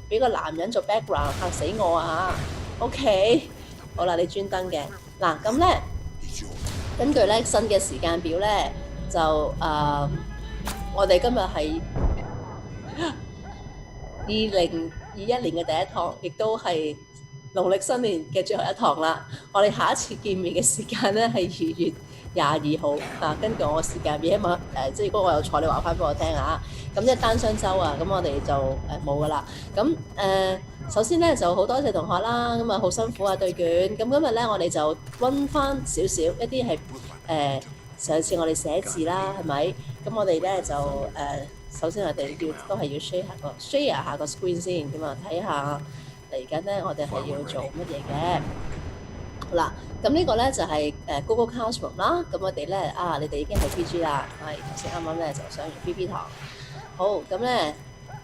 俾個男人做 background 嚇死我啊嚇 ！OK， 好啦，你專登嘅嗱，咁咧根據咧新嘅時間表咧，就我哋今日係2021年嘅第一堂，亦都係農曆新年嘅最後一堂啦。我哋下一次見面嘅時間咧係2月22號啊，根據我嘅時間表，希望即係如果我有錯，你話翻俾我聽啊。咁即係單雙週啊，咁我哋就冇噶啦。咁首先咧就好多謝同學啦，咁啊好辛苦啊對卷。咁今日咧我哋就溫翻少少一啲係上次我哋寫字啦，係咪？咁我哋咧就首先我哋都係要 share 下個 screen 先，咁啊睇下嚟緊咧我哋係要做乜嘢嘅。好啦，咁呢個咧就係Google Classroom 啦。咁我哋咧你哋已經係 PG 啦，係頭先啱啱咧就上完 PP 堂。好，咁咧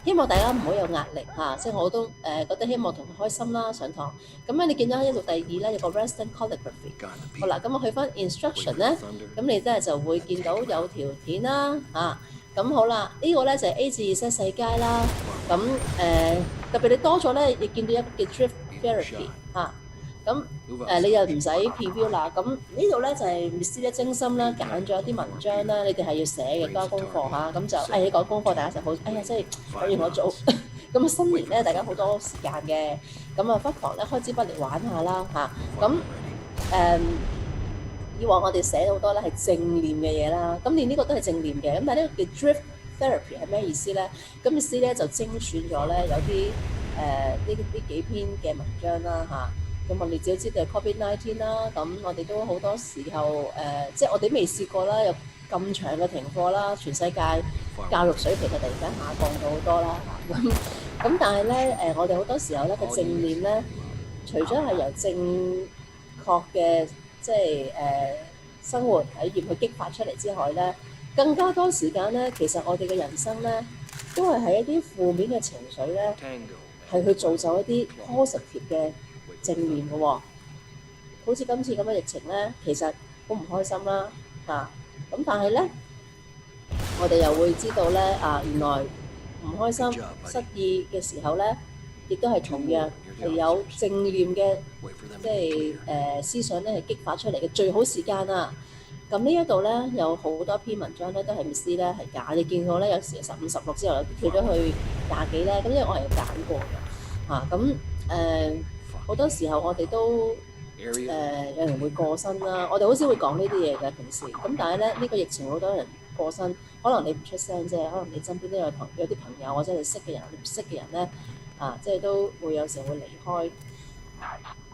希望大家唔好有壓力嚇，即係我都覺得希望同學開心啦上堂。咁咧你見到喺度第2咧有個 Western Calligraphy。好啦，咁我去翻 Instruction 咧，咁你真係就會見到有條片啦嚇。咁好啦，呢個咧就係 A 至 Z 世界啦。咁特別你多咗咧，亦見到一個叫 Drift Therapy 嚇。咁你又唔使 preview 啦。咁呢度咧就係 Miss 咧精心啦揀咗一啲文章啦，你哋係要寫嘅交功課嚇。咁就你講功課，大家就好即係可以我做。咁新年咧，大家好多時間嘅，咁不妨咧開支筆嚟玩下啦嚇。咁以往我哋寫好多咧係正念嘅嘢啦，咁呢個都係正念嘅。咁但係呢個叫 Drift Therapy 係咩意思咧？咁 Miss 咧就精選咗咧有啲呢幾篇嘅文章啦嚇。咁我哋只要知道 COVID-19 啦，咁我哋都好多時候即係我哋未試過啦，有咁長嘅停課啦，全世界教育水平係突然間下降咗好多啦。咁但係咧我哋好多時候咧個正念咧，除咗係由正確嘅即係生活體驗去激發出嚟之外咧，更加多時間咧，其實我哋嘅人生咧都係喺一啲負面嘅情緒咧，係去造就一啲 positive 嘅正面嘅喎。好似今次咁嘅疫情咧，其實好唔開心啦嚇。咁但係咧，我哋又會知道咧原來唔開心、失意嘅時候咧，亦都係同樣係有正念嘅即係思想咧係激發出嚟嘅最好時間啊！咁呢一度咧有好多篇文章咧都係 Miss 咧係揀，你見過咧有時15、16之後跳咗去20幾咧，咁因為我係有揀過嘅嚇。咁好多時候我哋都有人會過身啦，我哋好少會講呢啲嘢嘅平時。咁但係咧呢個疫情好多人過身，可能你唔出聲啫，可能你身邊都有啲朋友或者你識嘅人，你唔識嘅人咧即係都會有時會離開。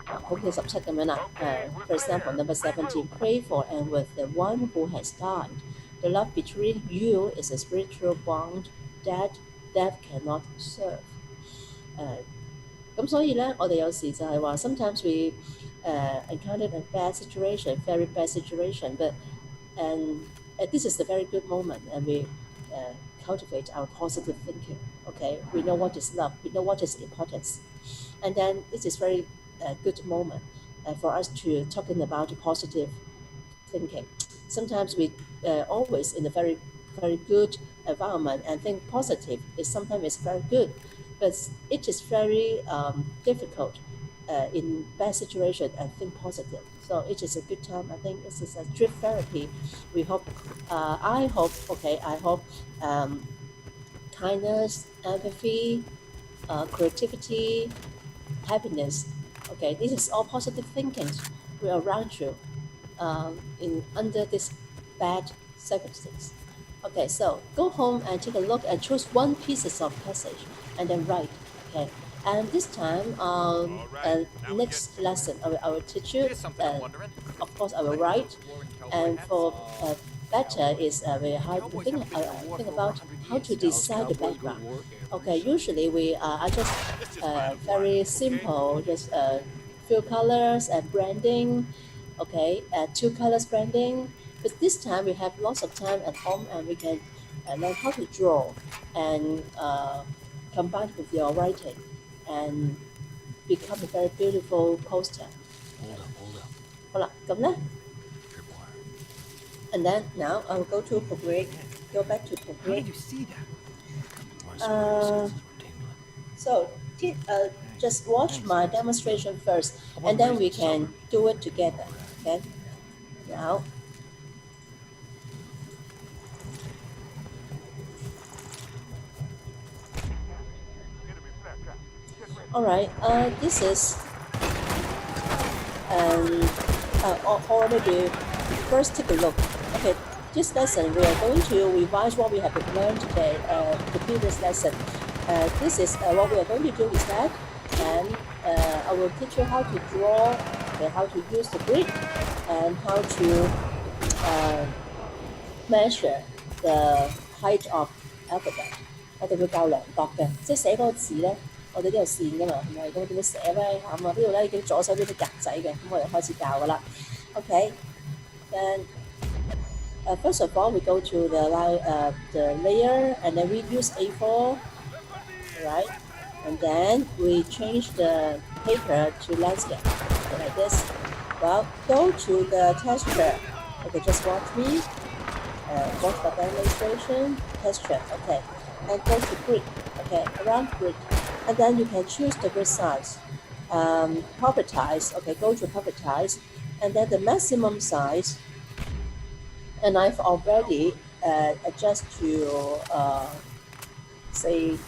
好似17咁樣啦。For example, number 17, pray for and with the one who has died. The love between you is a spiritual bond that death cannot serve. 咁所以咧，我哋有時就係話 sometimes we encounter a bad situation, very bad situation, but this is a very good moment, and we cultivate our positive thinking. Okay, we know what is love, we know what is importance, and then this is very good moment for us to talking about positive thinking. Sometimes we always in a very good environment and think positive is sometimes very good. But it is very difficult in bad situation and think positive. So it is a good time. I think this is a drift therapy. We hope, I hope kindness, empathy, creativity, happiness. Okay, this is all positive thinking will around you in under this bad circumstance. Okay, so go home and take a look and choose one pieces of passage and then write. Okay, and this time, next lesson I will teach you. Of course, I will write, and for better is how to think about how to design the background. Okay, usually we are just very simple, just few colors and branding. Okay, two colors branding. But this time we have lots of time at home and we can learn how to draw and combine with your writing and become a very beautiful poster. Hold up. 好啦，咁咧 Tripwire. and then now I will go to Prograde, go back to How did Prograde. you see that? My spidey Uh, senses were tingling. so just watch my demonstration first and then we can do it together. Okay, now all right, this is already do. First take a look. Okay, this lesson we are going to revise what we have learned today, the previous lesson. This is what we are going to do is that, and I will teach you how to draw, okay, how to use the grid, and how to measure the height of alphabet. 我哋會教量度嘅，即係寫嗰個字咧，我哋呢度線噶嘛，係咪？咁我點樣寫咧？咁啊呢度咧已經左手邊啲格仔嘅，咁我哋開始教噶啦。Okay, then first of all we go to the layer and then we use A4, right? And then we change the paper to landscape, okay, like this. Well, go to the texture. Okay, just watch me. Watch the demonstration. Texture, okay. And go to grid, okay, around grid. And then you can choose the grid size. Propertize, okay, go to propertize. And then the maximum size. And I've already adjust to say,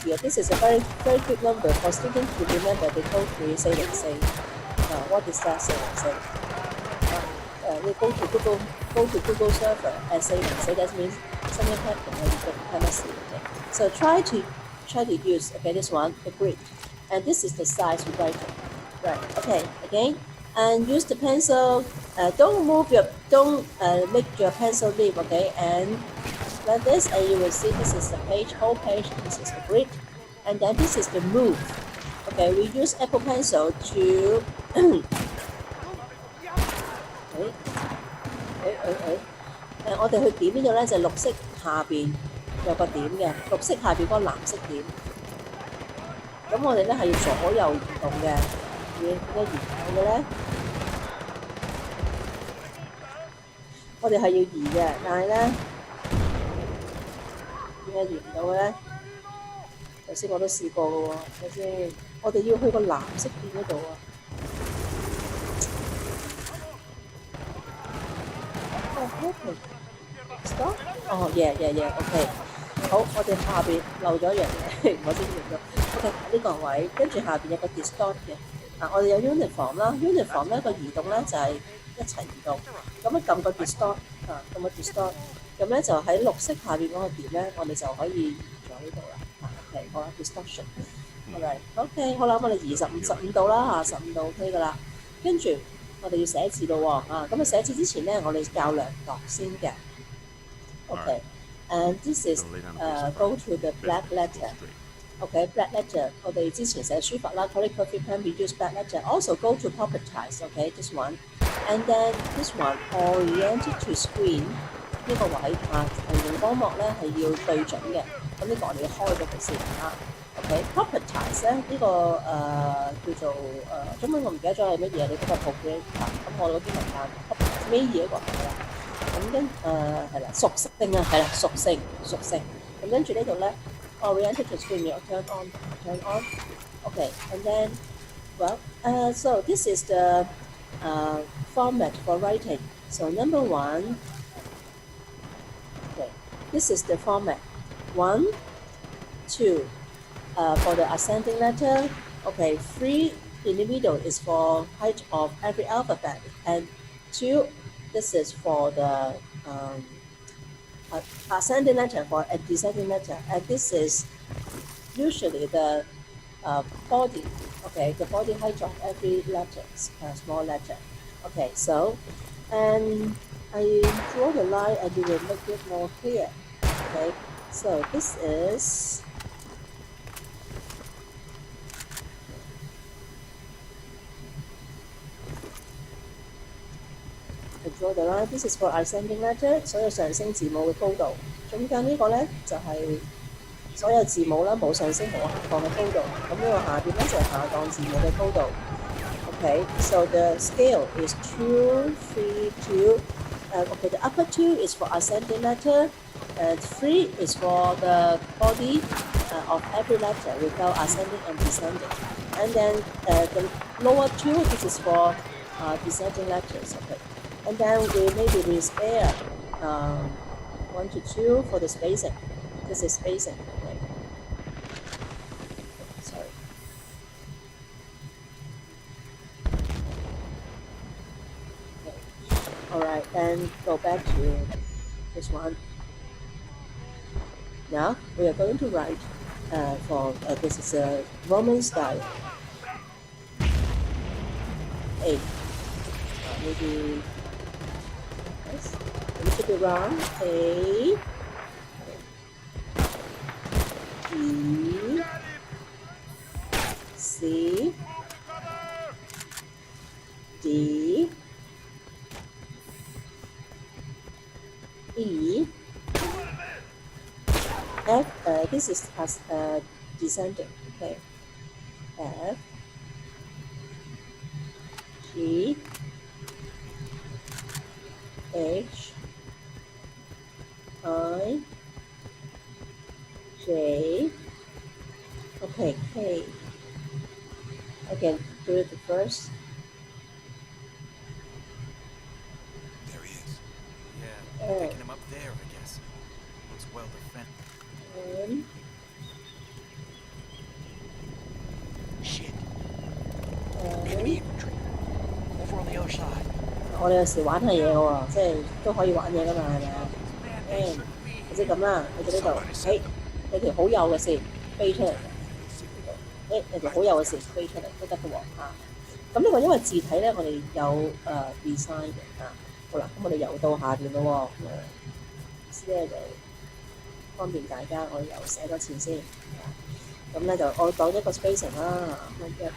here. This is a very good number for students to remember. They go to say, what is that say? We go to Google server and say that means something happened and you cannot see it. So try to use, okay, this one, the grid, and this is the size we write it. Right, okay, again, and use the pencil. Don't make your pencil leave, okay, and like this, and you will see this is the page, whole page. This is the grid, and then this is the move. Okay, we use Apple Pencil to.我哋去點呢度咧就綠色下邊有個點嘅，綠色下邊嗰個藍色點。咁我哋咧係要左右移動嘅，點解移動嘅咧？我哋係要移嘅，但係咧點解移唔到嘅咧？頭先我都試過嘅喎，睇先，我哋要去個藍色點嗰度啊。Okay. Stop. Oh, yeah. Okay. 好，我哋下邊漏咗一樣嘢，我先認咗。OK， 呢個位，跟住下邊有個 distort 嘅。我哋有 uniform 啦 ，uniform 咧個移動咧就係一齊移動。咁咧撳個 distort， 撳個 distort， 咁咧就喺綠色下邊嗰個點咧，我哋就可以移咗呢度啦。OK， 好啦 ，distortion。OK， 好啦，我哋移15度啦15度 OK 噶啦。跟住我哋要寫字咯喎，咁寫字之前咧，我哋教量度先嘅。OK， and this is go to the black letter。OK, black letter， 我哋之前寫書法啦 ，calligraphy pen we use black letter. Also go to propertize. OK, this one, and then this one oriented to screen 呢個位同螢光幕咧係要對準嘅。咁呢個我哋要開咗佢先OK, propertize 咧呢個叫做中文我唔記得咗係乜嘢，你嗰個 property 咁我嗰啲文間尾二嗰個係啦。咁跟係啦，屬性啊，係啦，屬性。咁跟住呢度咧。Oriented to screen, you turn on. Okay, and then, well, so this is the format for writing. So number one, okay, this is the format. 1, 2, for the ascending letter, Okay, 3 in the middle is for height of every alphabet, and 2, this is for the ascending letter for a descending letter, and this is usually the body, okay, the body height of every letter, small letter. Okay, so, and I draw the line and you will make it more clear. Okay, so this is I draw the line. This is for ascending letter， 所有上升字母嘅高度。中間呢個咧就係、所有字母啦，冇上升冇下降嘅高度。咁呢個下邊咧就係下降字母嘅高度。Okay, so the scale is 2, 3, 2. Okay, the upper 2 is for ascending letter, and 3 is for the body of every letter without ascending and descending. And then the lower 2, this is for descending letters. Okay, and then we spare 1 to 2 for the spacing. This is spacing. Okay. Sorry. Alright, and go back to this one. Now we are going to write for this is a Roman style. A. Maybe yes, a little bit round. A. B. C. D. E. F. This is descending. Okay. F. G. H. I. J. Okay. K. I can do it first. There he is. Yeah, picking him up there, I guess. Looks well defended. Shit. Enemy infantry. Over on the other side. 我哋有時玩下嘢嘅喎，即係都可以玩嘢噶嘛，係咪啊？即係咁啦，去到呢度，有條好幼嘅線飛出嚟嘅，有條好幼嘅線飛出嚟都得嘅喎嚇。咁呢個因為字體咧，我哋有design 嘅嚇。好啦，咁我哋游到下邊咯喎，意思咧就方便大家，我又寫多次先。咁咧就我講一個 spacing 啦，咁1、2、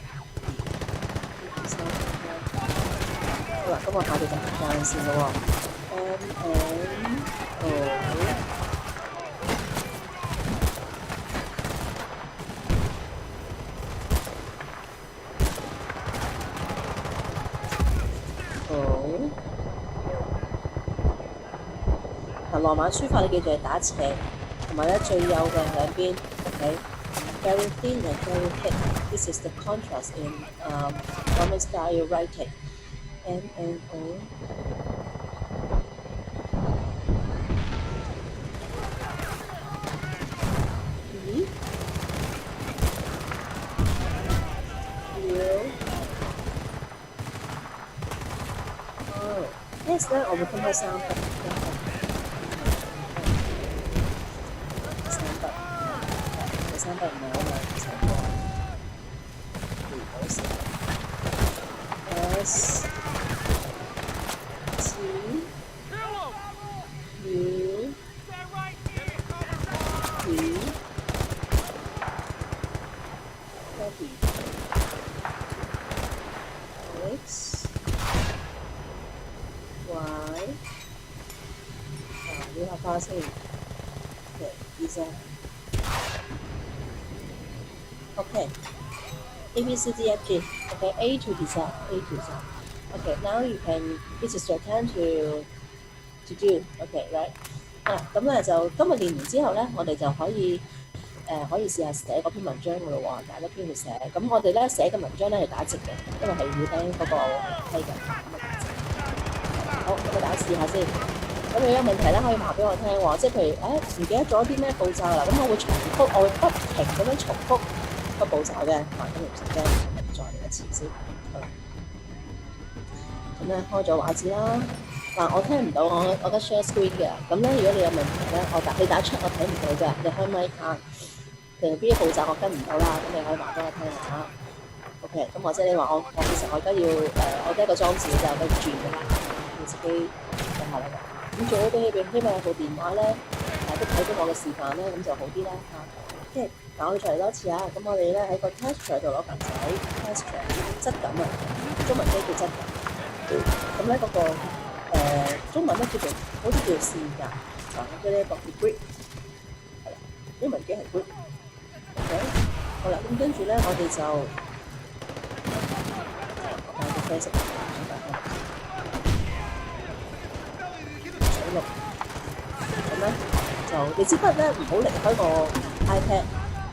3。好啦，咁我下邊就行間線咯喎 ，M O。嗱，羅馬書法你記住係打斜，同埋咧最右嘅兩邊 ，OK。Very thin and very thick. This is the contrast in Roman style writing. M N O. E. U. Oh, yes, 咧我會分開三筆。三筆唔係好難嘅三筆。S. U V W X Y 呢下花先嘅 design。Okay. A B C D F G. Okay, A to design. A to design. Okay, now you can. This is your turn to do. Okay, right? 咁咧就今日練完之後咧，我哋就可以試下寫嗰篇文章噶咯喎，揀一篇去寫。咁我哋咧寫嘅文章咧係打直嘅，因為係要聽嗰個批嘅。咁啊打直。好，咁大家試下先。咁如果有問題咧，可以話俾我聽喎。即係譬如唔記得咗啲咩步驟啦，咁我會重複，我會不停咁樣重複個步驟嘅，咁唔使驚，再嚟一次先。好啦，咁咧開咗畫紙啦。我聽唔到我嘅 share screen 嘅，咁咧如果你有問題咧，你打出我睇唔到㗎，你開咪下。譬如邊啲步驟我跟唔到啦，咁你可以話俾我聽下。OK， 咁或者你話我其實我而家要我得一個裝置就跟住轉㗎啦，你自己睇下啦。咁最好都希望有部電話咧，都睇到我嘅示範咧，咁就好啲啦嚇。即係我哋再嚟多次啊，咁我哋咧喺個 texture 度攞嚿仔 texture 質感啊，中文機叫質感。咁咧嗰個中文咧叫做好似叫線格嗰啲個叫 grip， 係啦，英文機係 grip。OK， 好啦，咁跟住咧我哋就帶個啡色水綠，咁咧就你支筆咧唔好離開個 iPad，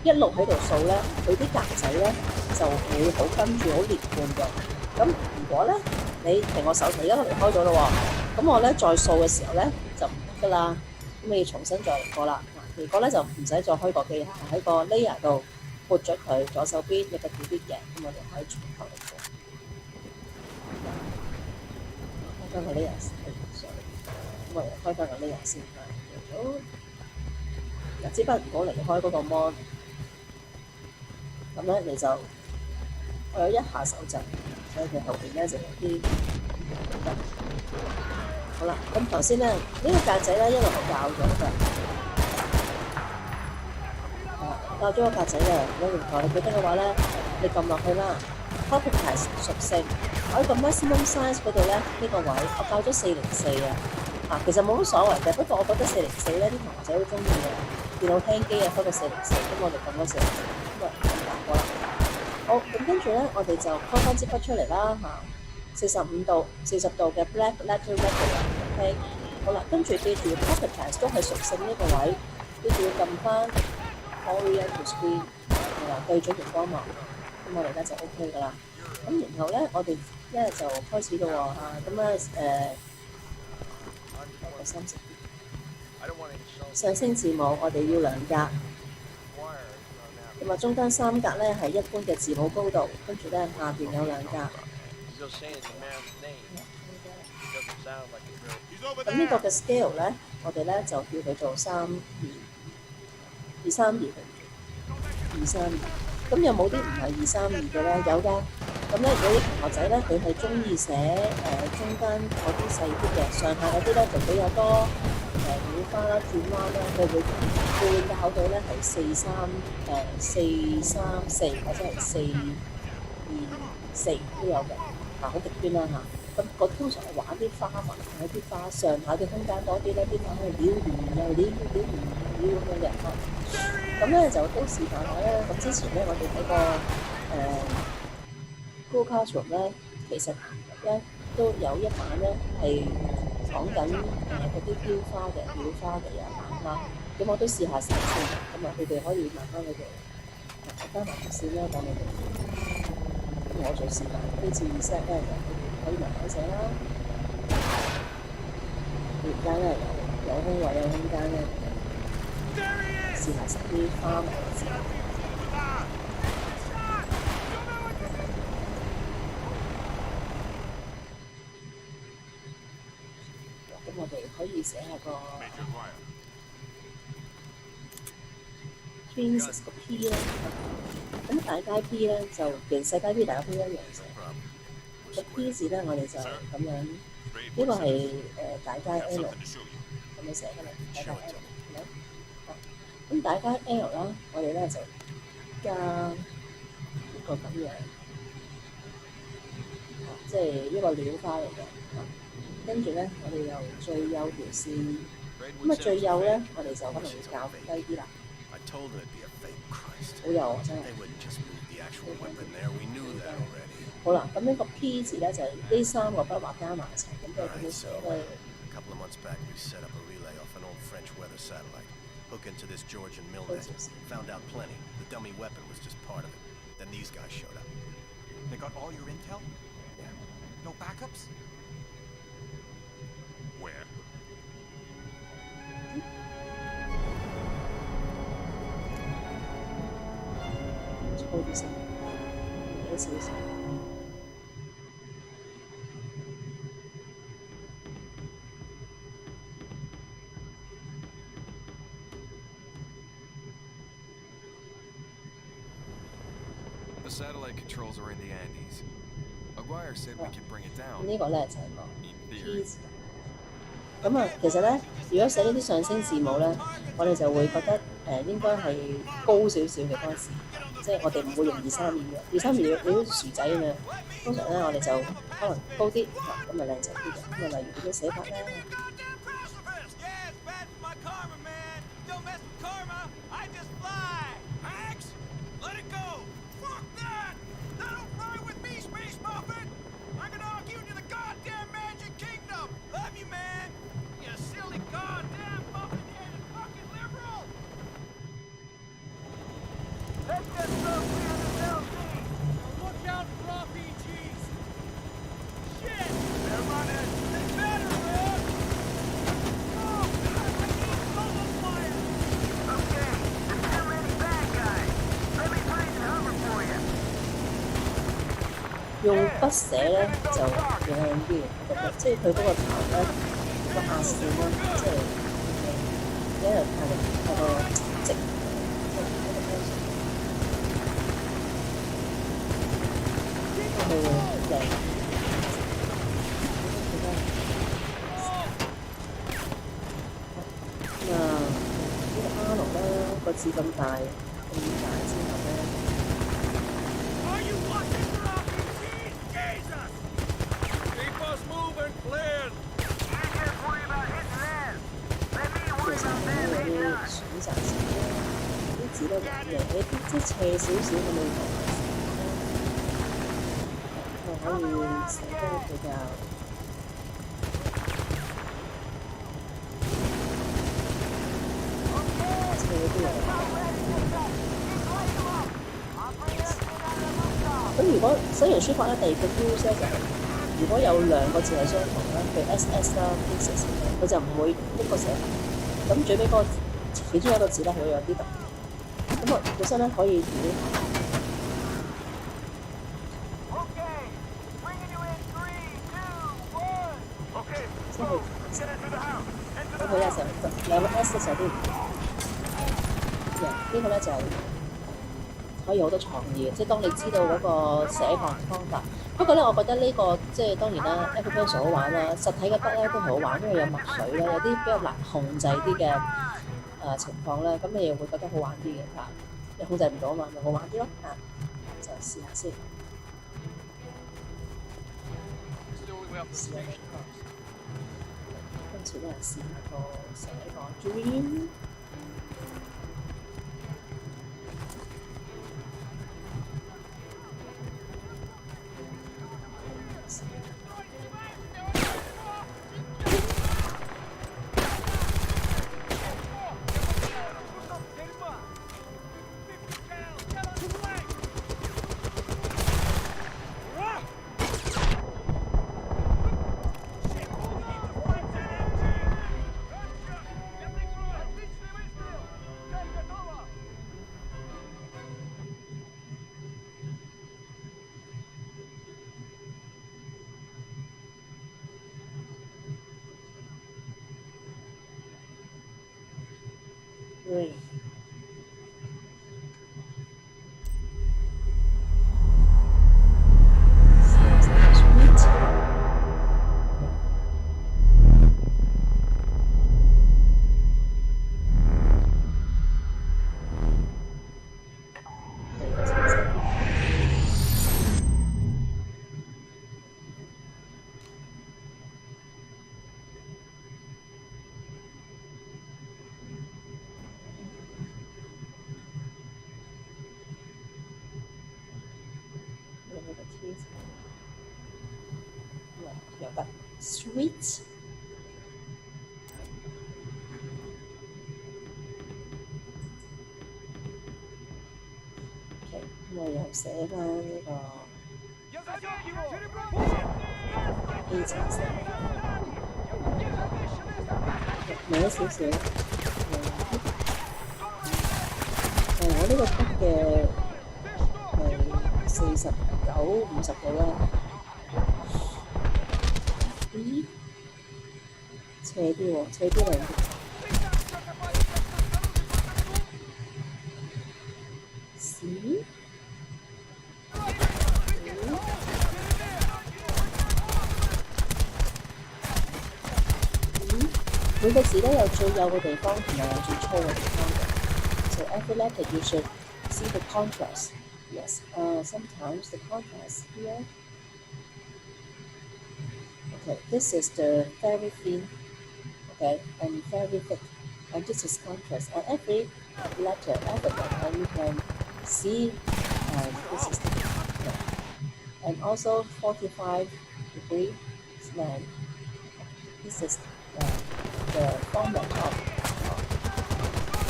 一路喺度掃咧，佢啲格仔咧就會好跟住好連貫嘅。咁如果咧你停我手，而家都離開咗咯喎，咁我咧再掃嘅時候咧就唔得㗎啦，咁你要重新再嚟過啦。如果咧就唔使再開個機，喺個 layer 度撥咗佢，左手邊有個條啲嘅，咁我哋可以從頭嚟過。開翻個 layer 先，咁我哋開翻個 layer 先。好，嗱支筆唔好離開嗰個 mon， 咁咧你就我有一下手震，所以佢後邊咧就有啲得。好啦，咁頭先咧呢個格仔咧一路係校咗嘅。校咗個格仔嘅，如果你記得嘅話咧，你撳落去啦 ，properties 屬性，我喺個 maximum size 嗰度咧，呢個位我校咗404啊，其實冇乜所謂嘅，不過我覺得404咧啲同學仔好中意嘅，電腦聽機啊開個404，咁我哋撳咗404，咁啊咁打過啦。好，咁跟住咧，我哋就開翻支筆出嚟啦，45度、40度嘅 black letter regular，OK， 好啦，跟住記住 properties 都係屬性呢個位，記住要撳翻。Orient to screen 係啦，對準熒光幕，咁我哋而家就 OK 㗎啦。咁然後咧，我哋一就開始咯喎咁咧個30上升字母我哋要2格，咁中間3格咧係一般嘅字母高度，跟住咧下邊有2格。咁呢個嘅 scale 咧，我哋咧就叫佢做332，咁有冇啲唔係232嘅咧？有㗎。咁咧，如果啲同學仔咧，佢係中意寫中間嗰啲細啲嘅，上下嗰啲咧就比較多繞花啦、轉彎啦，佢會教到咧係434或者係424都有嘅，好極端啦嚇。咁我通常係玩啲花紋，喺啲花上下嘅空間多啲咧，啲花係撩完又撩咁樣嘅嚇。咁咧就都示範下啦。咁之前咧，我哋喺個Google Classroom 咧，其實咧都有一版咧係講緊嗰啲雕花嘅、裱花嘅嘢嚇。咁我都試下先，咁啊佢哋可以慢慢佢哋加埋條線啦，講你哋。我做示範，呢次2set咧就可以慢慢寫啦。而家咧有空位有空間咧。試下食啲花紋字，咁我哋可以寫下個 Princess 個 P 啦，咁大街 P 咧就其實細街 P 大家都一樣寫，個 P 字咧我哋就咁樣，呢個係大街 L 咁樣寫㗎啦，大街 L 係咪？咁大家 L 啦，我哋咧就加一個咁樣，即係一個料花嚟嘅。跟住咧，我哋由最右條線，咁最右咧，我哋就可能會較低啲啦。好幼啊，真係。好啦，咁呢個 P 字咧就係呢3個筆畫加埋一齊，咁都係點樣寫咧？ Hook into this Georgian mill net. Found out plenty. The dummy weapon was just part of it. Then these guys showed up. They got all your intel? Yeah. No backups? Where? 啲聲，歪少少。The satellite controls are in the Andes. Aguirre said we could bring it down. 呢個咧就係個 In P theory. 字。咁啊，其實咧，如果寫呢啲上升字母咧，我哋就會覺得應該係高少少嘅嗰個字，即係我哋唔會用232嘅，232你好似薯仔咁樣。通常咧，我哋就可能高啲嚇，咁咪靚仔啲嘅。咁啊，例如點樣寫法咧？用筆寫咧就靚啲嘅，我覺得，即係佢嗰個頭咧，個壓線咧，即係因為太過直，佢會靚。咁啊，呢個 R 咧個字咁大之後咧。其實咧有啲選擇性啲字都唔靚，你即係斜少少咁樣講，就可以寫得比較斜啲嚟。咁如果寫完書法咧，第二個 use 咧就係、如果有兩個字係相同咧，譬如 SS 啦、pieces 佢就唔會一個寫法。咁最尾嗰個其中一個字咧，佢會有啲特別。咁我本身咧可以調即係咁佢咧就兩個 S 咧就有啲唔同。呢個咧就可以好多創意嘅，即係當你知道嗰個寫法方法。不過咧，我覺得呢、個即係當然啦 ，Apple Pencil 好玩啦，實體嘅筆咧都好玩，因為有墨水啦，有啲比較難控制啲嘅情況咧，咁你又會覺得好玩啲嘅嚇。你控制唔到啊嘛，咪好玩啲咯嚇，就試下先。試下今次都係試下個寫個 dream。对。有得 sweet。OK， 咁我又寫翻呢個 A 橙色，歪少少。我呢個筆嘅49、50度啦。咦？斜啲喎，斜啲嚟。屎？每個字都有最幼嘅地方同埋有最粗嘅地方嘅。So every letter you should see the contrast. Yes. Sometimes the contrast here. Okay, this is the very thin. Okay, and very thick. And this is contrast. And every letter, alphabet, and you can see. This is the and also 45-degree slant. This is the format of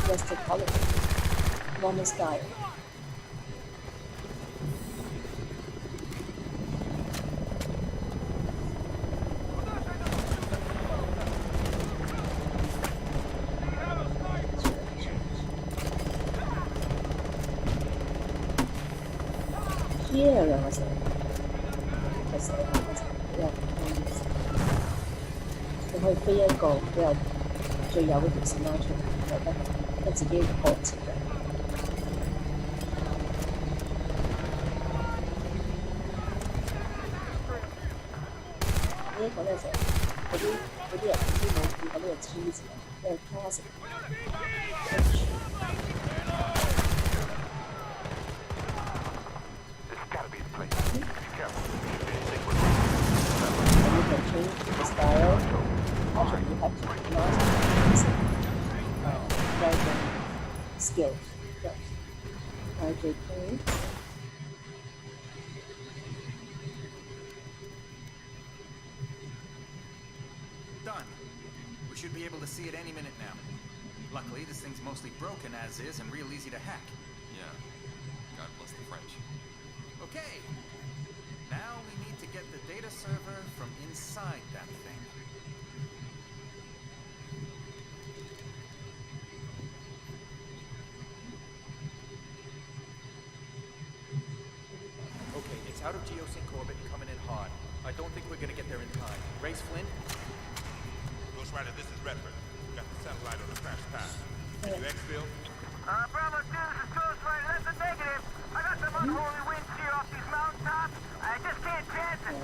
Western Hollywood, normal style. Here 兩個字，其實比較你可以飛一個比較最有嗰條線拉出嚟，就得自己個人設計。呢一個咧就嗰啲人唔知冇見過呢個 T 字，呢個 classic。The style, actually you have to master writing skills. Yes. RJK. Done. We should be able to see it any minute now. Luckily, this thing's mostly broken as is and real easy to hack. Yeah. God bless the French. Okay. Now we need to get the data server from inside that thing. Okay, it's out of geosync orbit and coming in hard. I don't think we're gonna get there in time. Race Flynn? Ghost Rider, this is Redford. Got the satellite on the crash path. Can you exfil? Bravo 2, this is Ghost Rider. That's a negative. I got some unholy winds here off these mountaintops. I just can't chance it.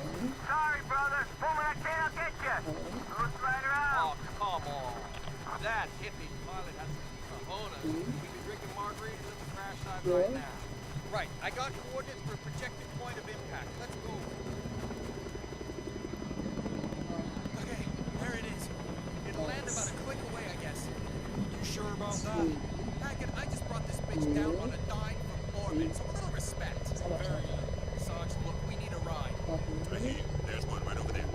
Sorry, brother. Moment I can, I'll get you. Ghost Rider out. Oh, come on. That hippie pilot has some cojones. We'd be drinking margaritas at the crash site right now. Right, I got coordinates for a projected point of impact. Let's go. Okay, there it is. It'll land about a click away, I guess. You sure about that? I just brought this bitch down on a dime from orbit, so a little respect. Very. Sarge, look, we need a ride. I hear you. There's one right over there.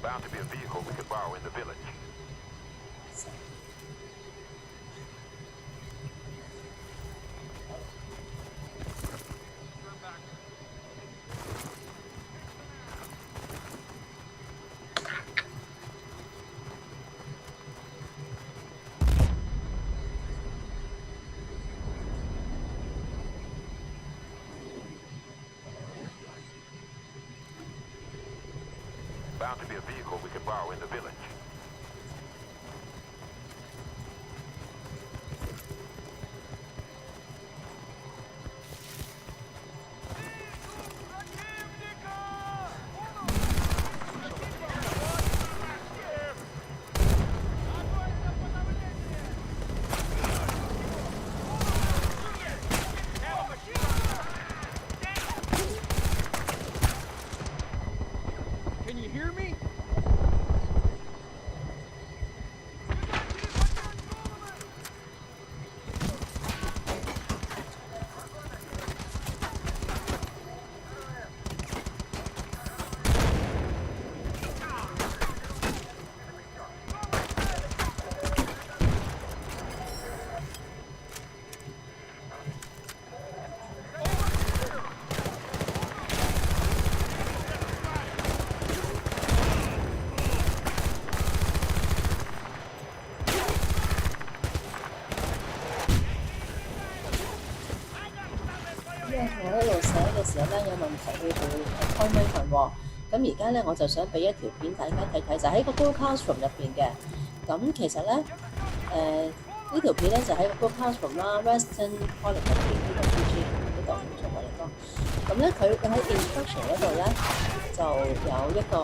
Bound to be a vehicle we could borrow in the village. Bound to be a vehicle we could borrow in the village. Can you hear me? 提起佢開咪份喎。咁而家咧我就想俾一條片大家睇睇，就喺個 Google Classroom 入邊嘅。咁其實咧呢條片咧就喺個 Google Classroom 啦 ，Western College 入邊呢個 PG 呢度做我哋講。咁咧佢喺 instruction 嗰度咧就有一個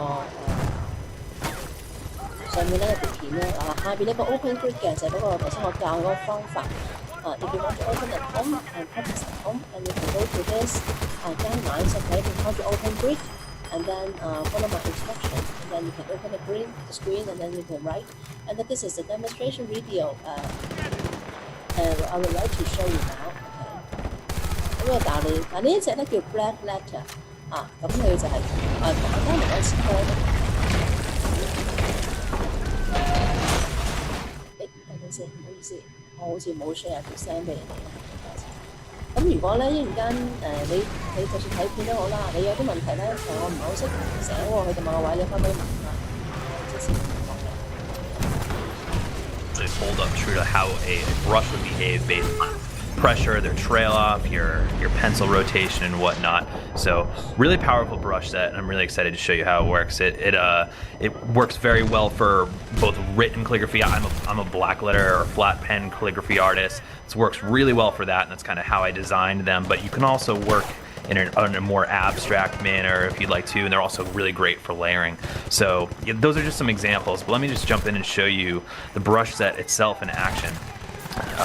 上面咧有條片咧下邊一個 open grid 嘅就係嗰個頭先我教嗰個方法。If you want to open at home and practice at home, and you can go to this guidelines, okay, to how to open grid, and then follow my instruction, and then you can open the screen, and then you can write. And then this is a demonstration video. I would like to show you now. Okay. 咁但呢一隻咧叫 Black Letter 咁佢就係簡單嚟講等陣先，唔好意思。我好似冇 share 條聲俾你哋。咁如果咧一陣間你就算睇片都好啦，你有啲問題咧，我唔係好識寫喎，佢就問我位，你可唔可以問啊？即時講嘅。They hold up true to how a brush would behave based on pressure, their trail off, your pencil rotation and whatnot. So really powerful brush set, and I'm really excited to show you how it works. It works very well for both written calligraphy. I'm a black letter or flat pen calligraphy artist. It works really well for that, and that's kind of how I designed them. But you can also work in a more abstract manner if you'd like to, and they're also really great for layering. So yeah, those are just some examples, but let me just jump in and show you the brush set itself in action.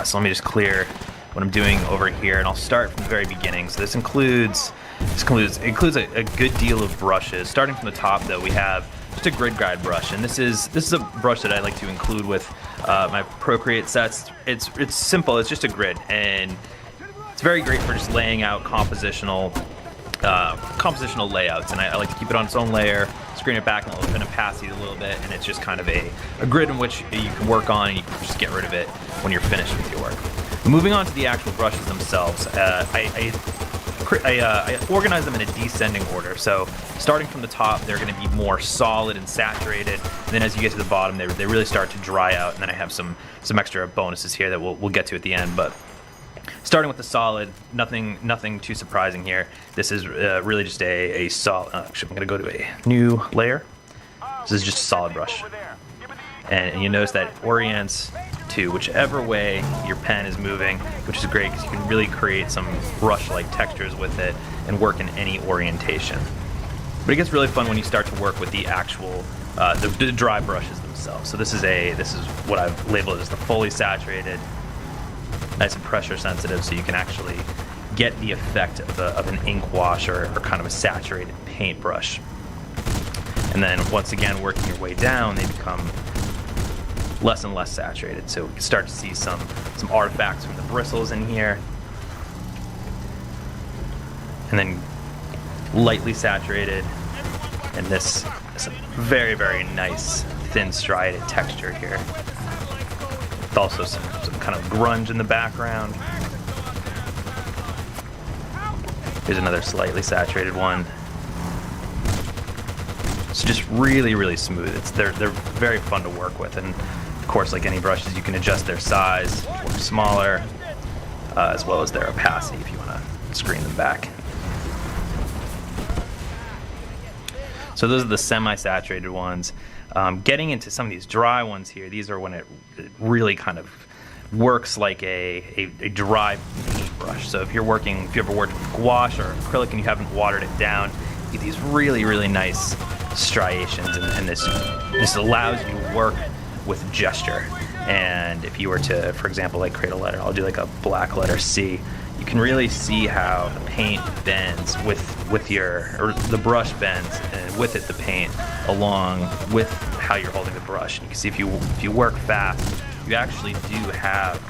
So let me just clear what I'm doing over here, and I'll start from the very beginning. So this includes a good deal of brushes. Starting from the top, though, we have just a grid guide brush, and this is a brush that I like to include with my Procreate sets. It's simple. It's just a grid, and it's very great for just laying out compositional layouts. And I like to keep it on its own layer, screen it back, and open opacity a little bit, and it's just kind of a grid in which you can work on, and you can just get rid of it when you're finished with your work. Moving on to the actual brushes themselves, I organize them in a descending order. So starting from the top, they're going to be more solid and saturated. And then as you get to the bottom, they really start to dry out. And then I have some extra bonuses here that we'll get to at the end. But starting with the solid, nothing too surprising here. This is really just a solid. Actually, I'm going to go to a new layer. This is just a solid brush. And you notice that it orients to whichever way your pen is moving, which is great because you can really create some brush-like textures with it and work in any orientation. But it gets really fun when you start to work with the actual the dry brushes themselves. So this is what I've labeled as the fully saturated, nice and pressure sensitive, so you can actually get the effect of an ink wash or kind of a saturated paintbrush. And then once again, working your way down, they become less and less saturated. So we can start to see some artifacts from the bristles in here. And then lightly saturated. And this is a very, very nice thin striated texture here. With also some kind of grunge in the background. Here's another slightly saturated one. It's just really, really smooth. They're very fun to work with, and of course, like any brushes, you can adjust their size or smaller, as well as their opacity if you want to screen them back. So those are the semi-saturated ones. Getting into some of these dry ones here, these are when it really kind of works like a dry paintbrush. So if you've ever worked with gouache or acrylic and you haven't watered it down, you get these really, really nice striations, and this allows you to work with gesture. And if you were to, for example, like create a letter, I'll do like a black letter C, you can really see how the paint bends with the brush bends, and with it the paint, along with how you're holding the brush. And you can see if you work fast, you actually do have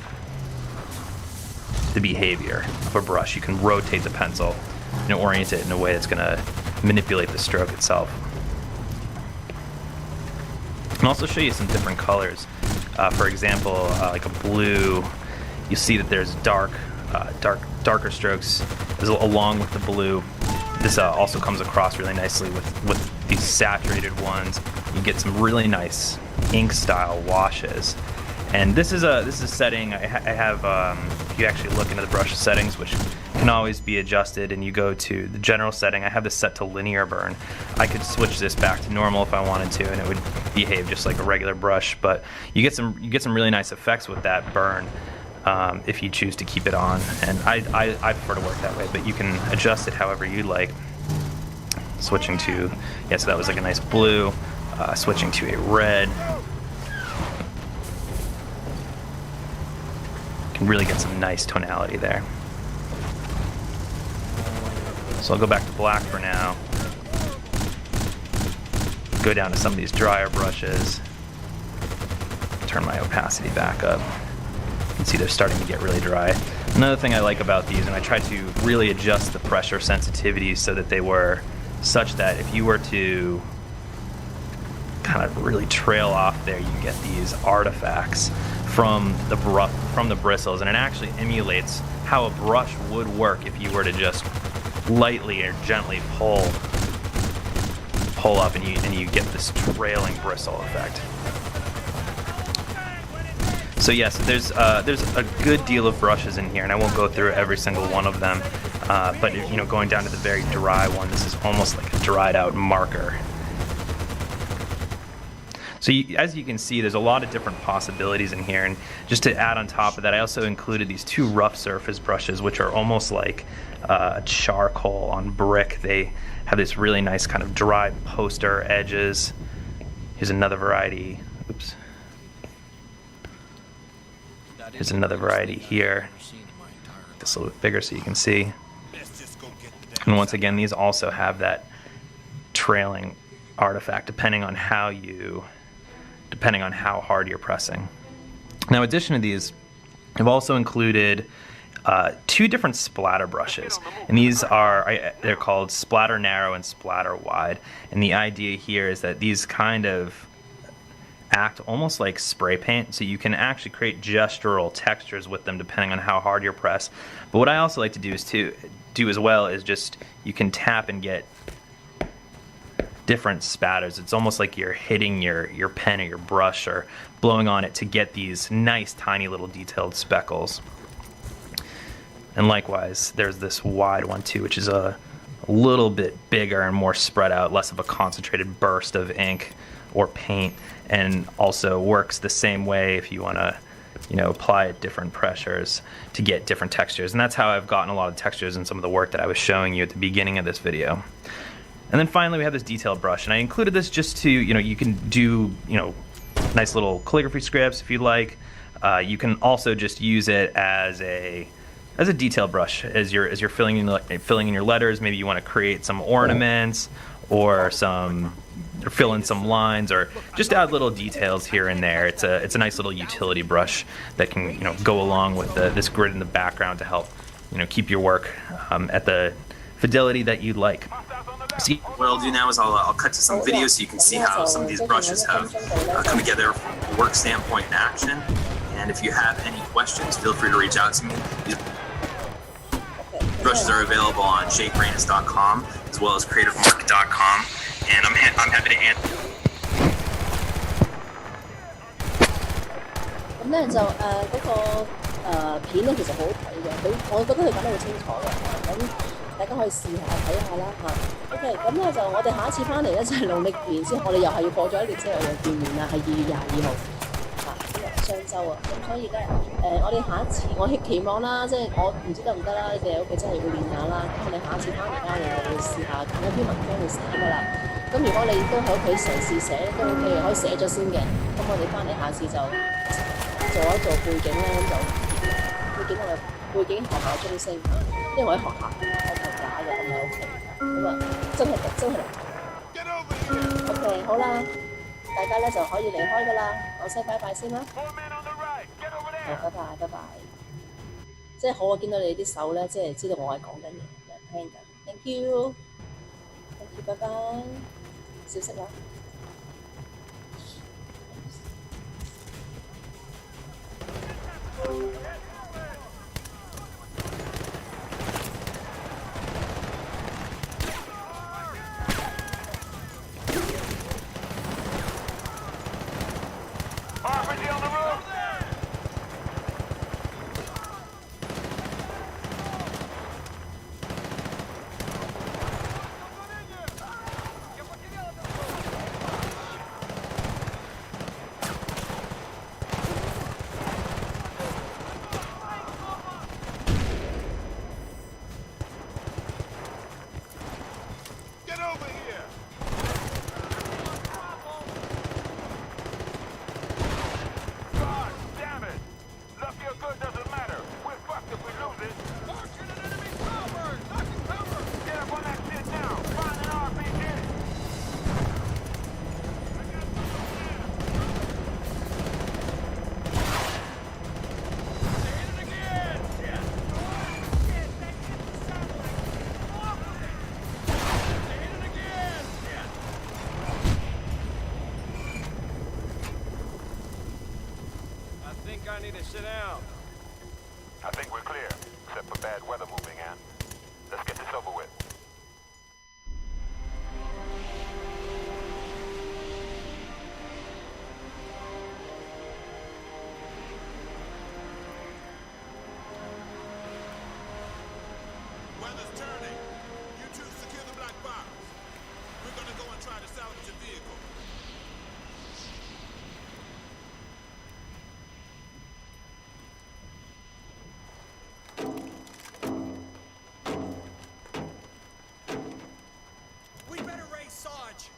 the behavior of a brush. You can rotate the pencil and orient it in a way that's going to manipulate the stroke itself. And also show you some different colors. For example, like a blue, you see that there's darker strokes along with the blue. This also comes across really nicely with these saturated ones. You get some really nice ink style washes. And this is a setting I have. If you actually look into the brush settings, which can always be adjusted, and you go to the general setting, I have this set to linear burn. I could switch this back to normal if I wanted to, and it would behave just like a regular brush. But you get some really nice effects with that burn if you choose to keep it on. And I prefer to work that way, but you can adjust it however you like. Switching to, yeah, so that was like a nice blue. Switching to a red. Can really get some nice tonality there. So I'll go back to black for now. Go down to some of these drier brushes. Turn my opacity back up. You can see they're starting to get really dry. Another thing I like about these, and I tried to really adjust the pressure sensitivity so that they were such that if you were to kind of really trail off there, you get these artifacts from the bristles, and it actually emulates how a brush would work if you were to just lightly or gently pull up, and you get this trailing bristle effect. So yes, there's a good deal of brushes in here, and I won't go through every single one of them. But going down to the very dry one, this is almost like a dried out marker. So as you can see, there's a lot of different possibilities in here, and just to add on top of that, I also included these two rough surface brushes, which are almost like charcoal on brick. They have this really nice kind of dry poster edges. Here's another variety. Oops. Here's another variety here. Make this a little bit bigger so you can see. And once again, these also have that trailing artifact depending on how hard you're pressing. Now, in addition to these, I've also included two different splatter brushes, and these they're called Splatter Narrow and Splatter Wide. And the idea here is that these kind of act almost like spray paint, so you can actually create gestural textures with them depending on how hard you press. But what I also like to do is just you can tap and get different spatters. It's almost like you're hitting your pen or your brush or blowing on it to get these nice tiny little detailed speckles. And likewise, there's this wide one too, which is a little bit bigger and more spread out, less of a concentrated burst of ink or paint, and also works the same way if you want to apply at different pressures to get different textures. And that's how I've gotten a lot of textures in some of the work that I was showing you at the beginning of this video. And then finally we have this detailed brush, and I included this just to, you can do, nice little calligraphy scripts if you like. You can also just use it as a detail brush as you're filling in your letters. Maybe you want to create some ornaments or fill in some lines, or just add little details here and there. It's a nice little utility brush that can go along with this grid in the background to help keep your work at the fidelity that you'd like. See, what I'll do now is I'll cut to some videos so you can see how some of these brushes have come together from a work standpoint in action. And if you have any questions, feel free to reach out to me. These brushes are available on shapebrainus.com as well as creativemarket.com, and I'm happy to answer. 咁咧就嗰個片咧其實好好睇嘅，我覺得佢講得好清楚嘅，咁大家可以試下睇下啦嚇。OK， 咁咧就我哋下一次翻嚟咧就係農曆年之後，我哋又係要過咗一年之後又見面啦，係2月22號嚇，今日雙週啊，咁所以咧我哋下一次我期望啦，即係我唔知得唔得啦，你哋喺屋企真係要練下啦。咁我哋下一次翻嚟咧，我哋就會試下揀一篇文章去寫噶啦。咁如果你都喺屋企嘗試寫都 OK 嘅，可以寫咗先嘅。咁我哋翻嚟下次就做一做背景咧，咁就背景我哋背景學校中聲，因為我喺學校我做假嘅，咁喺屋企，咁啊真係OK 好啦，大家咧就可以離開噶啦，我先拜拜先啦。好，拜拜。即係好啊，見到你哋啲手咧，即係知道我係講緊嘢，有人聽緊。Thank you，拜拜，小息啦。RPG on the roof! think I need to sit down. I think we're clear, except for bad weather moving in. Let's get this over with. Weather's turning. You two secure the black box. We're gonna go and try to salvage a vehicle. We better raise Sarge.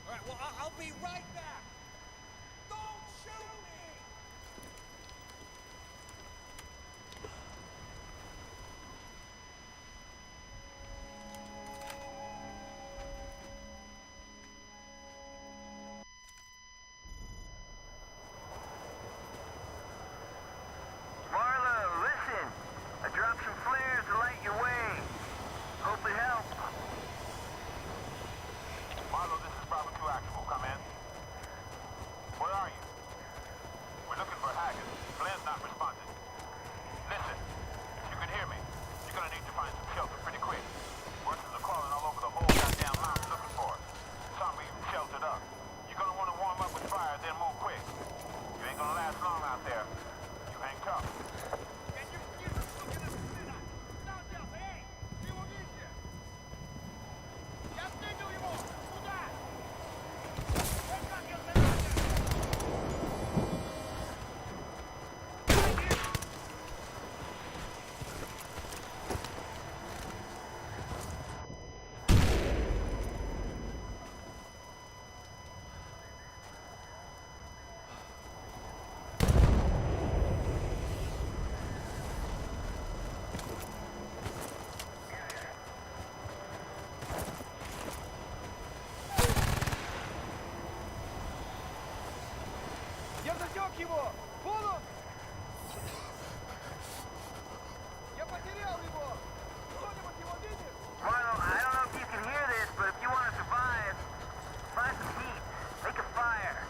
All right, well, I'll be right back. Don't shoot me! Marlo, listen. I dropped some flares to light your way. Hope it helps. Marlo, this is Bravo 2 Actual. Come in. Where are you? We're looking for Haggard. Flynn's not responding. Listen, if you can hear me, you're gonna need to find some shelter pretty quick. Workers are crawling all over the whole goddamn mountain looking for us. Some are even sheltered up. You're gonna want to warm up with fire, then move quick. You ain't gonna last long out there. You hang tough. Я засек его! Вон он! Я потерял его! Кто-нибудь его видит? Marlo, I don't know if you can hear this, but if you want to survive, find some heat. Make a fire.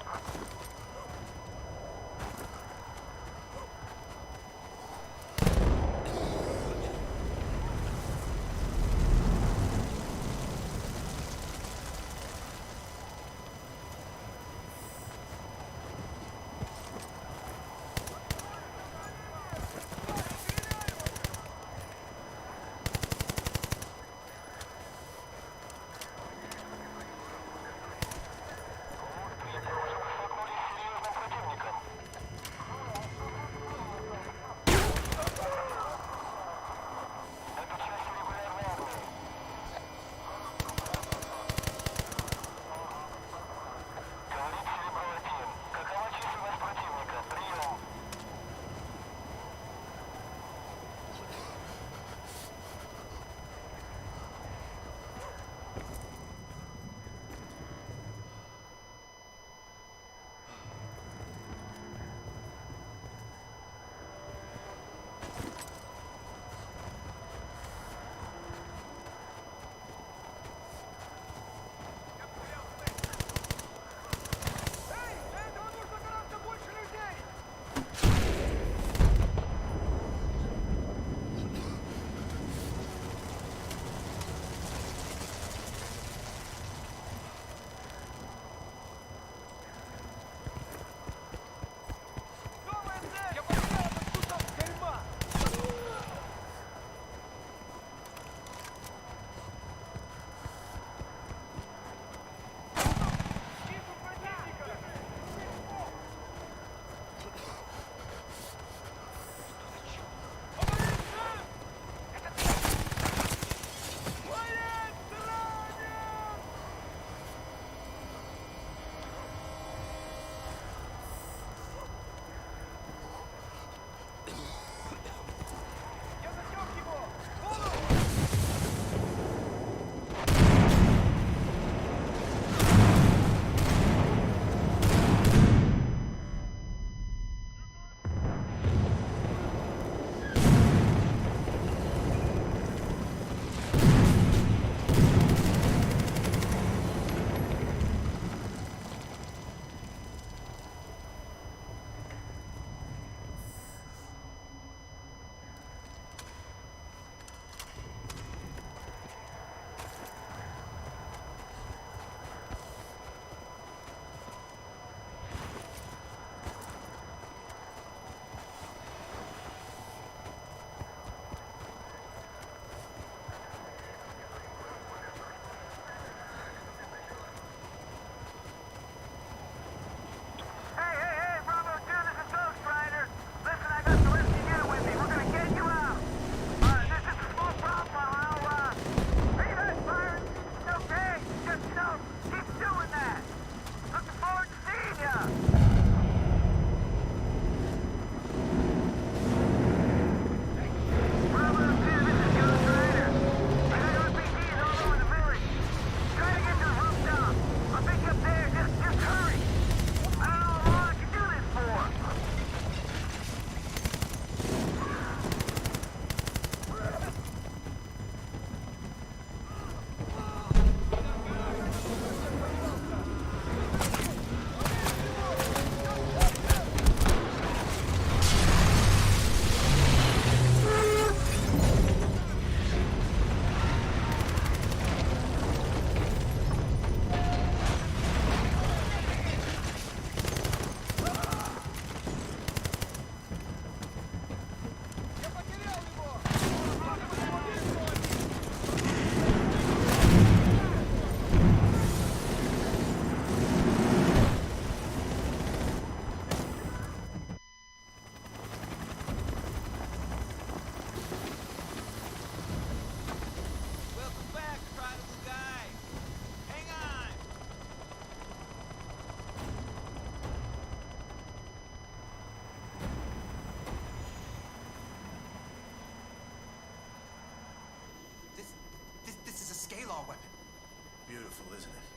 beautiful, isn't it?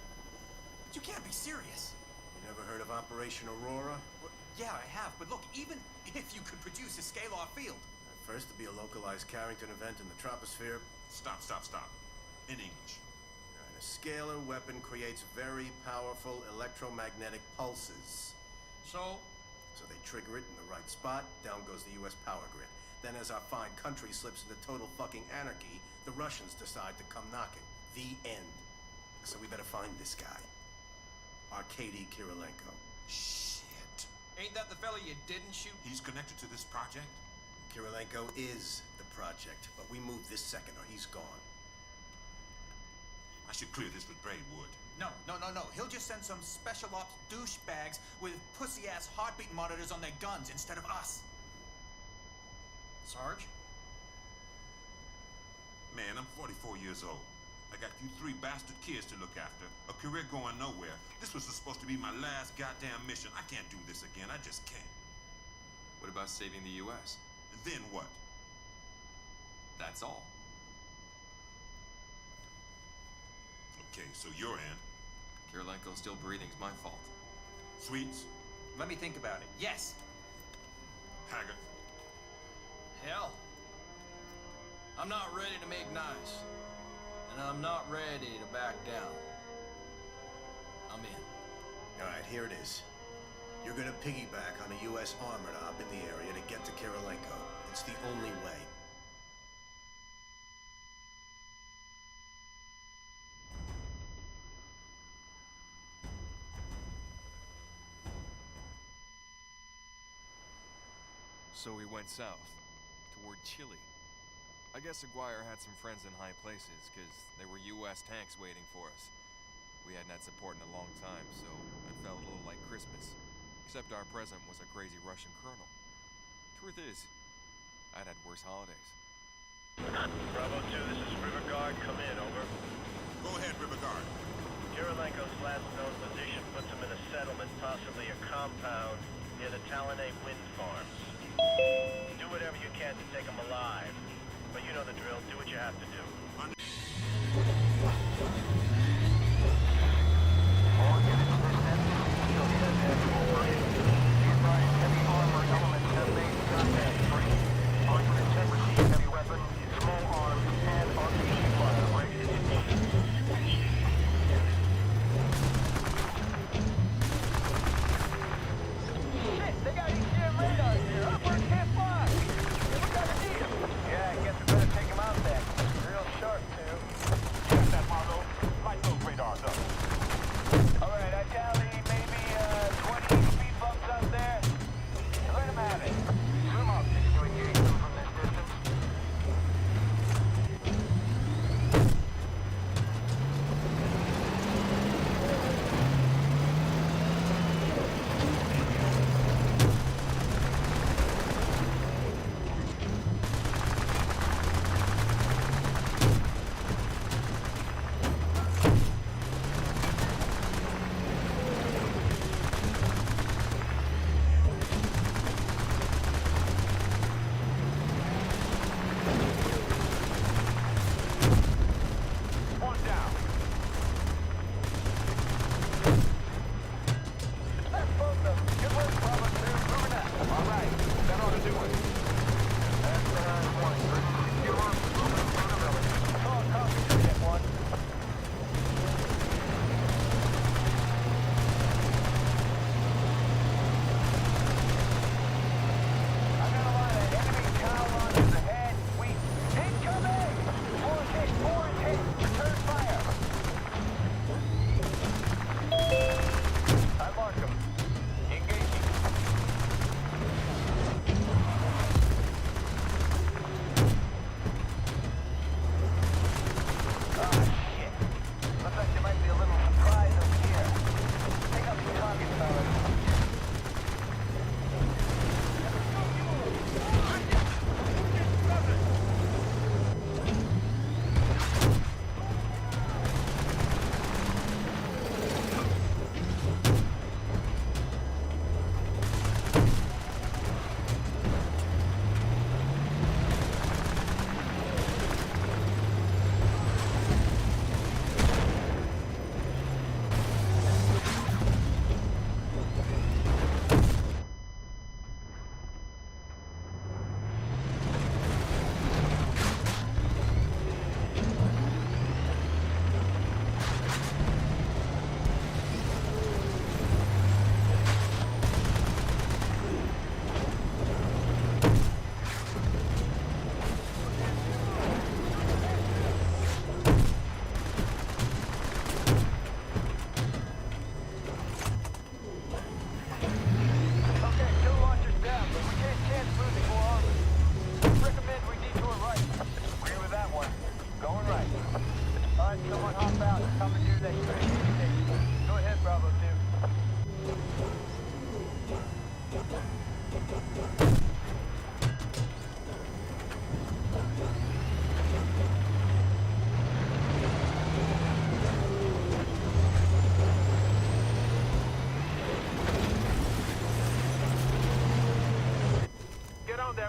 But you can't be serious. You never heard of Operation Aurora? Well, yeah, I have, but look, even if you could produce a scalar field... First, to be a localized Carrington event in the troposphere. Stop. In English. A scalar weapon creates very powerful electromagnetic pulses. So they trigger it in the right spot, down goes the U.S. power grid. Then as our fine country slips into total fucking anarchy, the Russians decide to come knocking. The end. So we better find this guy. Arkady Kirilenko. Shit. Ain't that the fella you didn't shoot? He's connected to this project? Kirilenko is the project, but we move this second or he's gone. I should clear this with Braidwood. No. He'll just send some special ops douchebags with pussy-ass heartbeat monitors on their guns instead of us. Sarge? Man, I'm 44 years old. I got you 3 bastard kids to look after, a career going nowhere. This was supposed to be my last goddamn mission. I can't do this again. I just can't. What about saving the U.S.? And then what? That's all. Okay, so you're in. Kirilenko still breathing's my fault. Sweets? Let me think about it. Yes! Haggard? Hell. I'm not ready to make nice. And I'm not ready to back down. I'm in. All right, here it is. You're gonna piggyback on a U.S. armored op in the area to get to Kirilenko. It's the only way. So we went south, toward Chile. I guess Aguirre had some friends in high places, because there were U.S. tanks waiting for us. We hadn't had support in a long time, so it felt a little like Christmas. Except our president was a crazy Russian colonel. Truth is, I'd had worse holidays. Bravo 2, this is River Guard. Come in, over. Go ahead, River Guard. Kirilenko's last known position puts him in a settlement, possibly a compound, near the Talanay wind farms. Do whatever you can to take him alive. But you know the drill. Do what you have to do. Heavy armor elements have made contact. 110 received heavy weapon, small arms, and RPG fire. Ready to engage. Shit, they got ECM radar here. Upward can't fly. We gotta need him. Yeah, I guess we better take him out then. Real sharp, too. Check that, Marlowe. Light those radars up. All right, I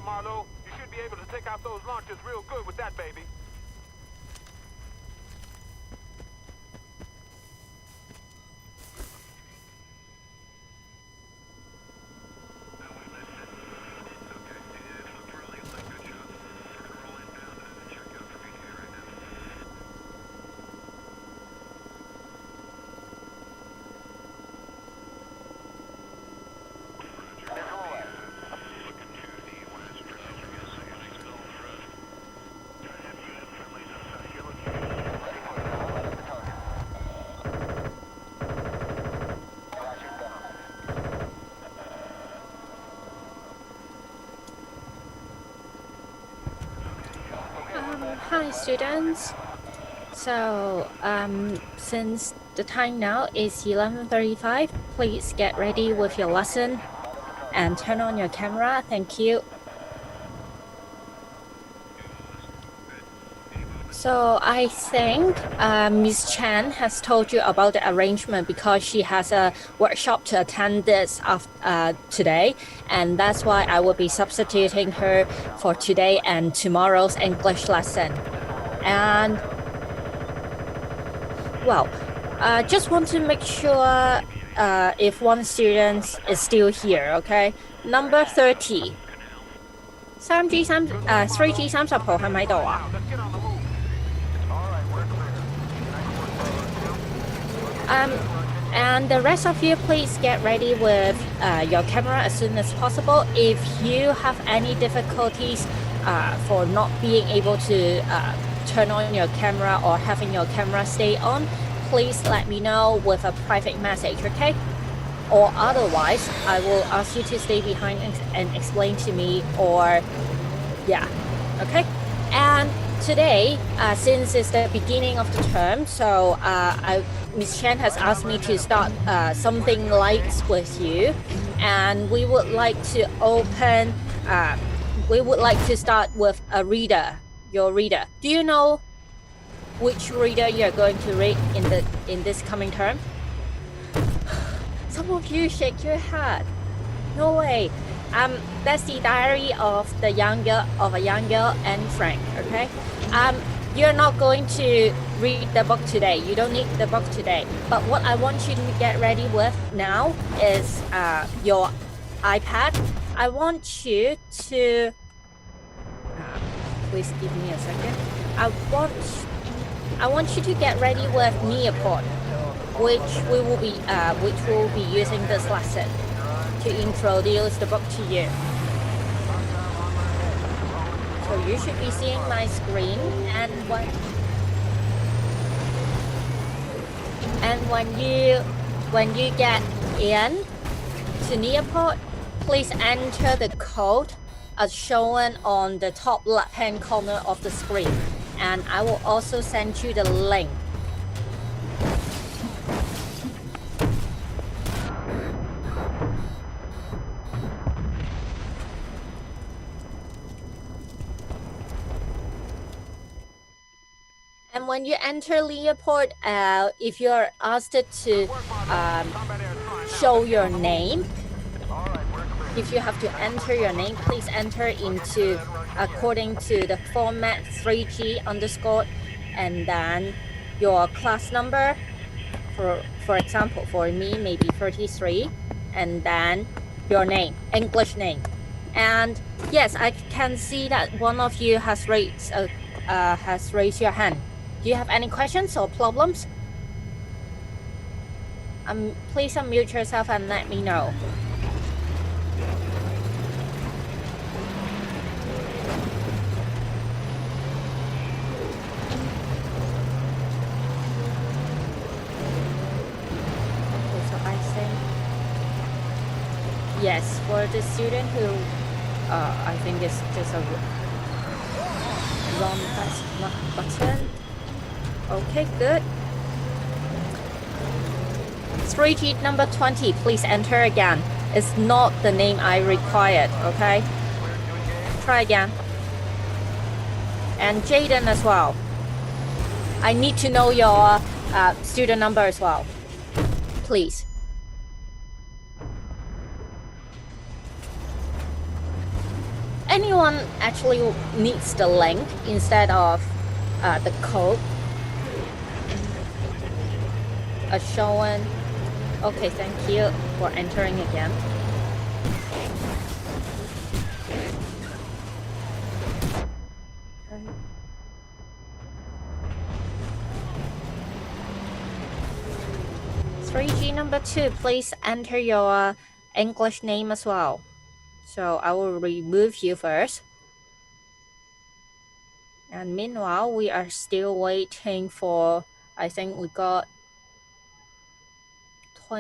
Marlowe. You should be able to take out those launchers real good with that, baby. Hi students. So since the time now is 11:35, please get ready with your lesson and turn on your camera. Thank you. So I think Miss Chan has told you about the arrangement because she has a workshop to attend this today, and that's why I will be substituting her for today and tomorrow's English lesson. And well, just want to make sure if one student is still here, okay? Number 30. 3G 30號係咪喺度啊？ And the rest of you, please get ready with your camera as soon as possible. If you have any difficulties for not being able to turn on your camera or having your camera stay on, please let me know with a private message, okay? Or otherwise, I will ask you to stay behind and explain to me, or yeah, okay? And today, since it's the beginning of the term, so Ms. Chen has asked me to start something light with you, and we would like to start with a reader, your reader. Do you know which reader you're going to read in this coming term? Some of you shake your head. No way. That's the Diary of a Young Girl, Anne Frank, okay? You're not going to read the book today. You don't need the book today. But what I want you to get ready with now is your iPad. I want you to... please give me a second. I want you to get ready with Neoport, which we will be using this lesson to introduce the book to you. So you should be seeing my screen, and when you get in to Neoport, please enter the code as shown on the top left-hand corner of the screen, and I will also send you the link. And when you enter Leopold, if you're asked to show your name, if you have to enter your name, please enter into according to the format 3G underscore and then your class number. For example, for me, maybe 33, and then your name, English name. And yes, I can see that one of you has raised your hand. Do you have any questions or problems? Please unmute yourself and let me know. Okay, so I think yes, for the student who I think it's just a wrong button. Okay, good. 3G number 20, please enter again. It's not the name I required, okay? Try again. And Jaden as well. I need to know your student number as well, please. anyone actually needs the link instead of the code as shown. Okay, thank you for entering again. Okay. 3G number 2, please enter your English name as well. So I will remove you first. And meanwhile, we are still waiting for, I think we got